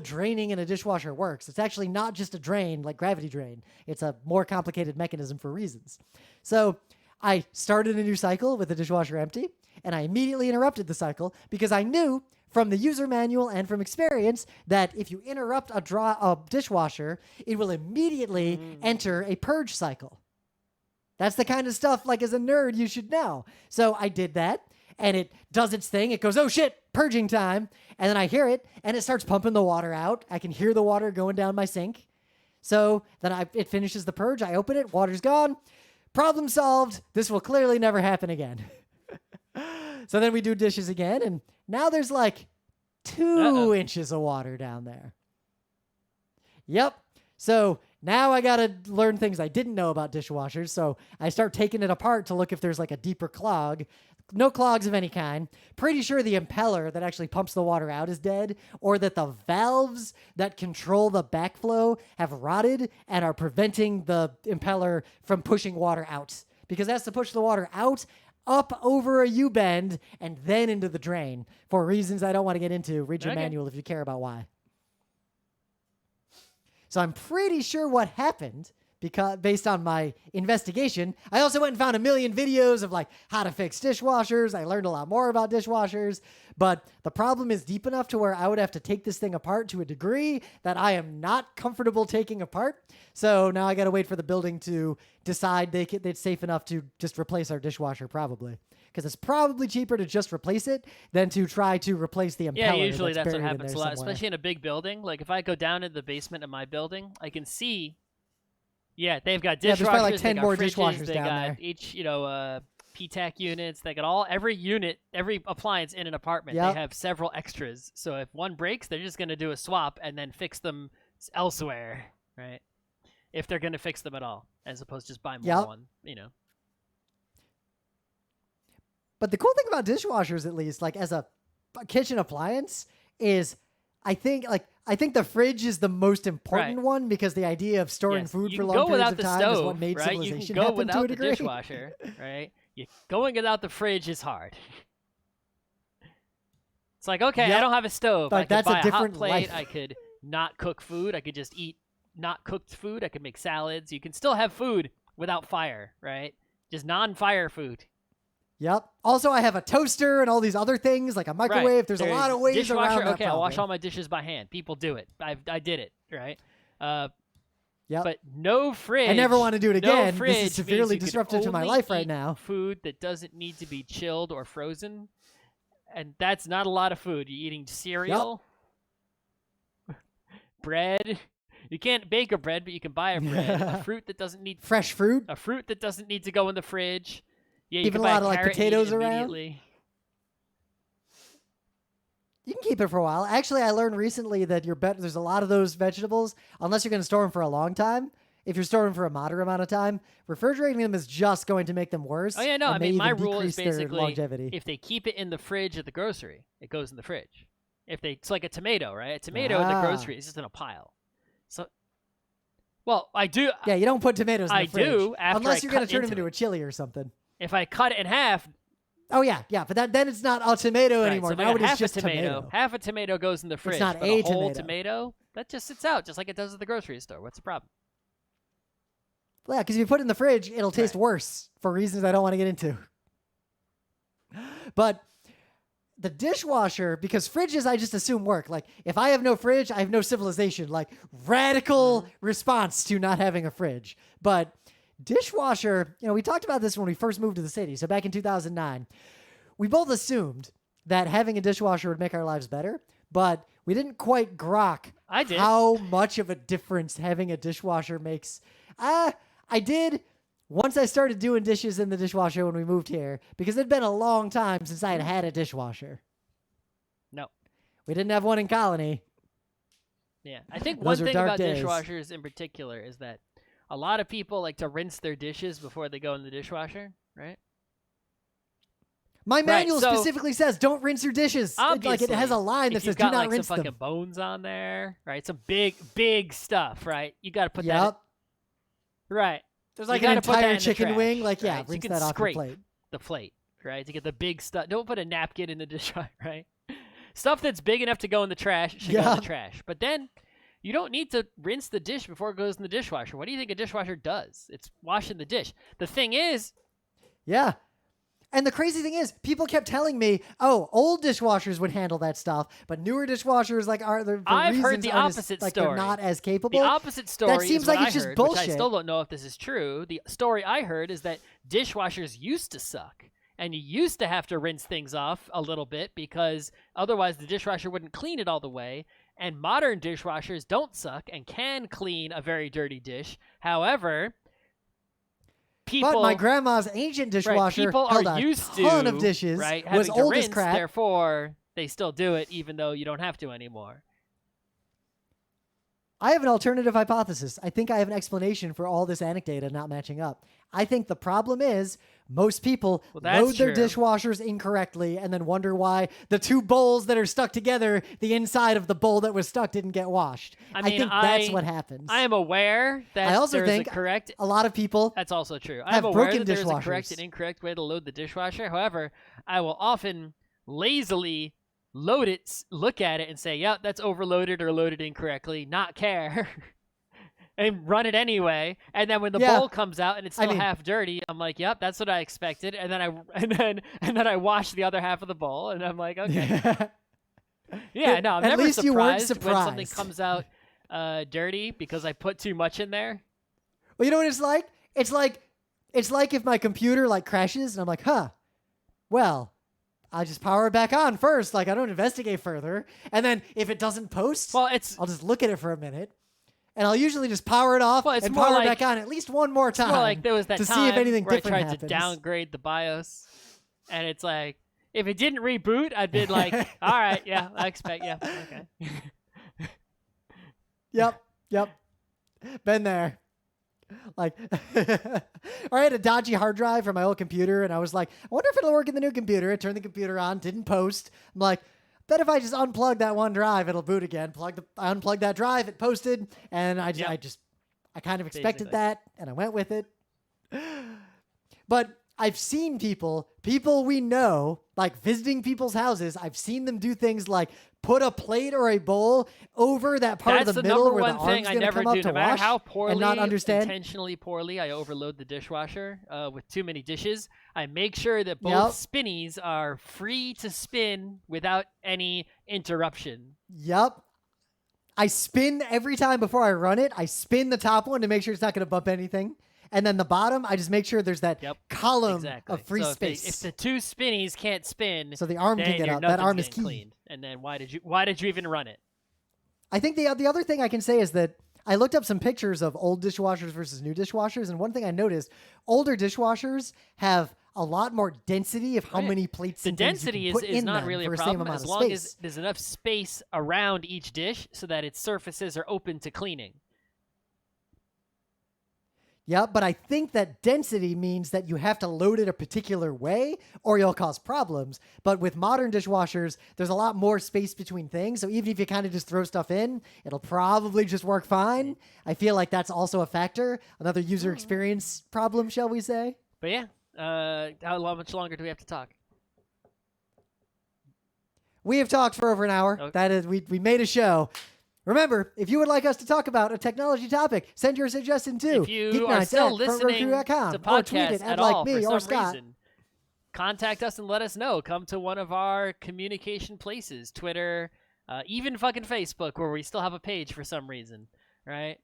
B: draining in a dishwasher works. It's actually not just a drain like gravity drain. It's a more complicated mechanism for reasons. So I started a new cycle with the dishwasher empty, and I immediately interrupted the cycle because I knew from the user manual and from experience that if you interrupt a dishwasher, it will immediately enter a purge cycle. That's the kind of stuff, like, as a nerd, you should know. So I did that, and it does its thing. It goes, oh shit, purging time. And then I hear it, and it starts pumping the water out. I can hear the water going down my sink. So then it finishes the purge. I open it, water's gone. Problem solved. This will clearly never happen again. So then we do dishes again, and now there's like 2 inches of water down there. Yep. So now I got to learn things I didn't know about dishwashers. So I start taking it apart to look if there's like a deeper clog. No clogs of any kind. Pretty sure the impeller that actually pumps the water out is dead, or that the valves that control the backflow have rotted and are preventing the impeller from pushing water out. Because it has to push the water out, up over a U-bend, and then into the drain for reasons I don't want to get into. Read your manual if you care about why. So I'm pretty sure what happened, because based on my investigation, I also went and found a million videos of like how to fix dishwashers. I learned a lot more about dishwashers, but the problem is deep enough to where I would have to take this thing apart to a degree that I am not comfortable taking apart. So now I got to wait for the building to decide it's safe enough to just replace our dishwasher, probably. Because it's probably cheaper to just replace it than to try to replace the impeller.
A: Yeah, usually that's what
B: buried in
A: happens
B: there
A: a lot,
B: somewhere.
A: especially in a big building. Like if I go down into the basement of my building, I can see. Yeah, they've got dishwashers.
B: Yeah, there's probably like 10
A: they got
B: more
A: fridges,
B: dishwashers
A: they
B: down
A: got
B: there.
A: each, PTAC units. They got every unit, every appliance in an apartment.
B: Yep.
A: They have several extras. So if one breaks, they're just gonna do a swap and then fix them elsewhere, right? If they're gonna fix them at all, as opposed to just buy more
B: Yep.
A: one,
B: But the cool thing about dishwashers, at least, like as a kitchen appliance, is I think the fridge is the most important
A: Right.
B: one because the idea of storing
A: Yes,
B: food
A: you
B: for
A: can
B: long
A: go
B: periods
A: without
B: of
A: the
B: time
A: stove,
B: is what made
A: right? You
B: civilization
A: can go
B: happen to a
A: without the
B: degree.
A: dishwasher, right? Going without the fridge is hard. It's like, okay, I
B: Yep.
A: don't have a stove.
B: Like,
A: I could
B: that's a
A: buy a hot
B: different
A: plate.
B: life.
A: I could not cook food. I could just eat not cooked food. I could make salads. You can still have food without fire, right? Just non-fire food.
B: Yep. Also, I have a toaster and all these other things, like a microwave.
A: Right.
B: There's a lot of ways
A: dishwasher,
B: around that
A: okay, I'll wash all
B: problem.
A: my dishes by hand. People do it. I did it, right?
B: Yep.
A: But no fridge.
B: I never want to do it
A: no
B: again.
A: fridge
B: This is
A: means
B: severely
A: you can
B: disruptive to my
A: only
B: life right
A: eat
B: now.
A: Food that doesn't need to be chilled or frozen, and that's not a lot of food. You're eating cereal, bread. You can't bake a bread, but you can buy a bread. A fruit that doesn't need
B: Fresh fruit.
A: a fruit that doesn't need to go in the fridge. Yeah, you
B: Even
A: can
B: a
A: buy
B: lot of, like,
A: carrot and eat it
B: potatoes around.
A: immediately.
B: You can keep it for a while. Actually, I learned recently that there's a lot of those vegetables, unless you're going to store them for a long time. If you're storing them for a moderate amount of time, refrigerating them is just going to make them worse.
A: Oh yeah, no.
B: and
A: I
B: may
A: mean, my
B: even
A: rule is
B: decrease their
A: basically
B: longevity.
A: if they keep it in the fridge at the grocery, it goes in the fridge. It's like a tomato, right? A tomato in the
B: Ah.
A: grocery is just in a pile. So Well, I do.
B: Yeah, you don't put tomatoes in
A: I
B: the fridge.
A: do after
B: unless
A: I
B: you're going
A: cut
B: to turn them
A: into
B: into a chili or something.
A: If I cut it in half.
B: Oh, yeah, but then it's not a tomato
A: Right,
B: anymore.
A: so
B: Now it is
A: half
B: just
A: a tomato. Half a tomato goes in the fridge.
B: It's not
A: but
B: a
A: whole
B: tomato.
A: tomato, that just sits out, just like it does at the grocery store. What's the problem?
B: Yeah, because if you put it in the fridge, it'll taste worse for reasons I don't want to get into. But the dishwasher, because fridges I just assume work. Like, if I have no fridge, I have no civilization. Like, radical response to not having a fridge. But dishwasher, we talked about this when we first moved to the city. So back in 2009, we both assumed that having a dishwasher would make our lives better, but we didn't quite grok how much of a difference having a dishwasher makes. I did once I started doing dishes in the dishwasher when we moved here, because it'd been a long time since I had a dishwasher.
A: No.
B: We didn't have one in Colony.
A: Yeah. I think
B: Those
A: one
B: were
A: thing
B: dark
A: about
B: days.
A: dishwashers in particular is that a lot of people like to rinse their dishes before they go in the dishwasher, right?
B: My manual
A: so
B: specifically says don't rinse your dishes. It has a line that says do not rinse
A: some
B: them.
A: fucking bones on there, right? Some big stuff, right? You got to put that.
B: Yep.
A: Right.
B: There's
A: You
B: like an
A: gotta put that in
B: entire
A: the
B: chicken
A: trash,
B: wing. Like,
A: right?
B: yeah,
A: So you
B: rinse
A: can
B: that off your
A: scrape
B: plate.
A: the plate, right? To get the big stuff. Don't put a napkin in the dishwasher, right? Stuff that's big enough to go in the trash should go in the trash. But then you don't need to rinse the dish before it goes in the dishwasher. What do you think a dishwasher does? It's washing the dish. The thing is...
B: Yeah. And the crazy thing is, people kept telling me, "Oh, old dishwashers would handle that stuff, but newer dishwashers
A: I've heard the opposite story.
B: They're not as capable."
A: The opposite story
B: that seems
A: is
B: like
A: what
B: it's
A: I
B: just
A: heard,
B: bullshit.
A: which I still don't know if this is true. The story I heard is that dishwashers used to suck, and you used to have to rinse things off a little bit because otherwise the dishwasher wouldn't clean it all the way. And modern dishwashers don't suck and can clean a very dirty dish. However...
B: But my grandma's ancient dishwasher held a ton of dishes, was old as crap.
A: Therefore, they still do it even though you don't have to anymore.
B: I have an alternative hypothesis. I think I have an explanation for all this anecdata not matching up. I think the problem is most people load their dishwashers incorrectly and then wonder why the two bowls that are stuck together, the inside of the bowl that was stuck didn't get washed. I think that's what happens.
A: I am aware that
B: I also think a lot of people
A: that's also true.
B: I am
A: aware that
B: there's
A: a correct and incorrect way to load the dishwasher. However, I will often lazily load it, look at it, and say, "Yep, that's overloaded or loaded incorrectly," not care, and run it anyway. And then when the bowl comes out and it's still half dirty, I'm like, "Yep, that's what I expected." And then I wash the other half of the bowl, and I'm like, "Okay." Yeah, no, I'm never surprised when something comes out dirty because I put too much in there.
B: Well, you know what it's like? It's like if my computer crashes, and I'm like, "Huh, well, I just power it back on first. I don't investigate further. And then if it doesn't post, I'll just look at it for a minute. And I'll usually just power it off and power it back on at least one more time.
A: It's more like there was that
B: to
A: time
B: see if anything
A: where
B: different
A: I tried
B: happens.
A: to downgrade the BIOS. And it's like, if it didn't reboot, I'd be like, all right, yeah, I expect, yeah, okay.
B: Yep. Been there. Or I had a dodgy hard drive for my old computer, and I was like, I wonder if it'll work in the new computer. I turned the computer on, didn't post. I'm like, bet if I just unplug that one drive, it'll boot again. I unplugged that drive, it posted, and I kind of expected that, and I went with it. But I've seen people we know, visiting people's houses, I've seen them do things like put a plate or a bowl over that part of the middle where the arm's going to come up to
A: no matter
B: wash
A: how poorly,
B: and not understand.
A: Intentionally poorly, I overload the dishwasher with too many dishes. I make sure that both spinnies are free to spin without any interruption.
B: Yep. I spin every time before I run it. I spin the top one to make sure it's not going to bump anything. And then the bottom, I just make sure there's that column of free space.
A: If the two spinnies can't spin,
B: so the arm can get up. That arm is key.
A: Cleaned. And then why did you even run it?
B: I think the other thing I can say is that I looked up some pictures of old dishwashers versus new dishwashers, and one thing I noticed, older dishwashers have a lot more density of how many plates and things you can put in them. The density is not really a problem
A: as long as there's enough space around each dish so that its surfaces are open to cleaning.
B: Yeah, but I think that density means that you have to load it a particular way or you'll cause problems. But with modern dishwashers, there's a lot more space between things. So even if you kind of just throw stuff in, it'll probably just work fine. I feel like that's also a factor. Another user experience problem, shall we say?
A: But yeah, much longer do we have to talk?
B: We have talked for over an hour.
A: Okay.
B: That is, we made a show. Remember, if you would like us to talk about a technology topic, send your suggestion to
A: If you are still listening to
B: or tweet
A: podcasts
B: it
A: at
B: like
A: all
B: me
A: for
B: or
A: some
B: Scott.
A: reason, contact us and let us know. Come to one of our communication places, Twitter, even fucking Facebook, where we still have a page for some reason, right?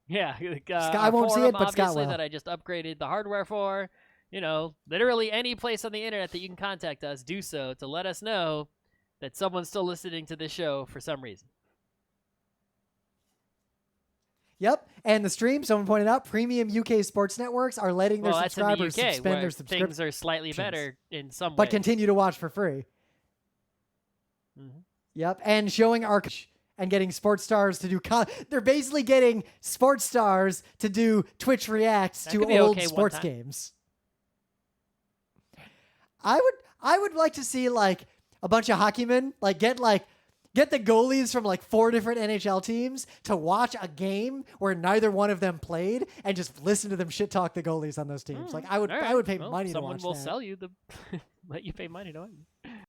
A: Yeah,
B: Scott won't see it, but Scott
A: obviously
B: will.
A: that I just upgraded the hardware for. Literally any place on the internet that you can contact us, do so to let us know that someone's still listening to this show for some reason.
B: Yep, and the stream, someone pointed out, premium UK sports networks are letting their
A: That's in the
B: subscribers
A: UK,
B: suspend
A: where
B: their
A: things
B: subscriptions,
A: are slightly better in some
B: but
A: ways.
B: continue to watch for free.
A: Mm-hmm.
B: Yep, and showing our and getting sports stars to do. They're basically getting sports stars to do Twitch reacts
A: That
B: to
A: could be
B: old
A: okay one
B: sports
A: time.
B: games. I would like to see like a bunch of hockeymen get the goalies from like 4 different NHL teams to watch a game where neither one of them played and just listen to them shit talk the goalies on those teams. Like I would pay money to watch
A: Someone will
B: that.
A: sell you let you pay money to watch.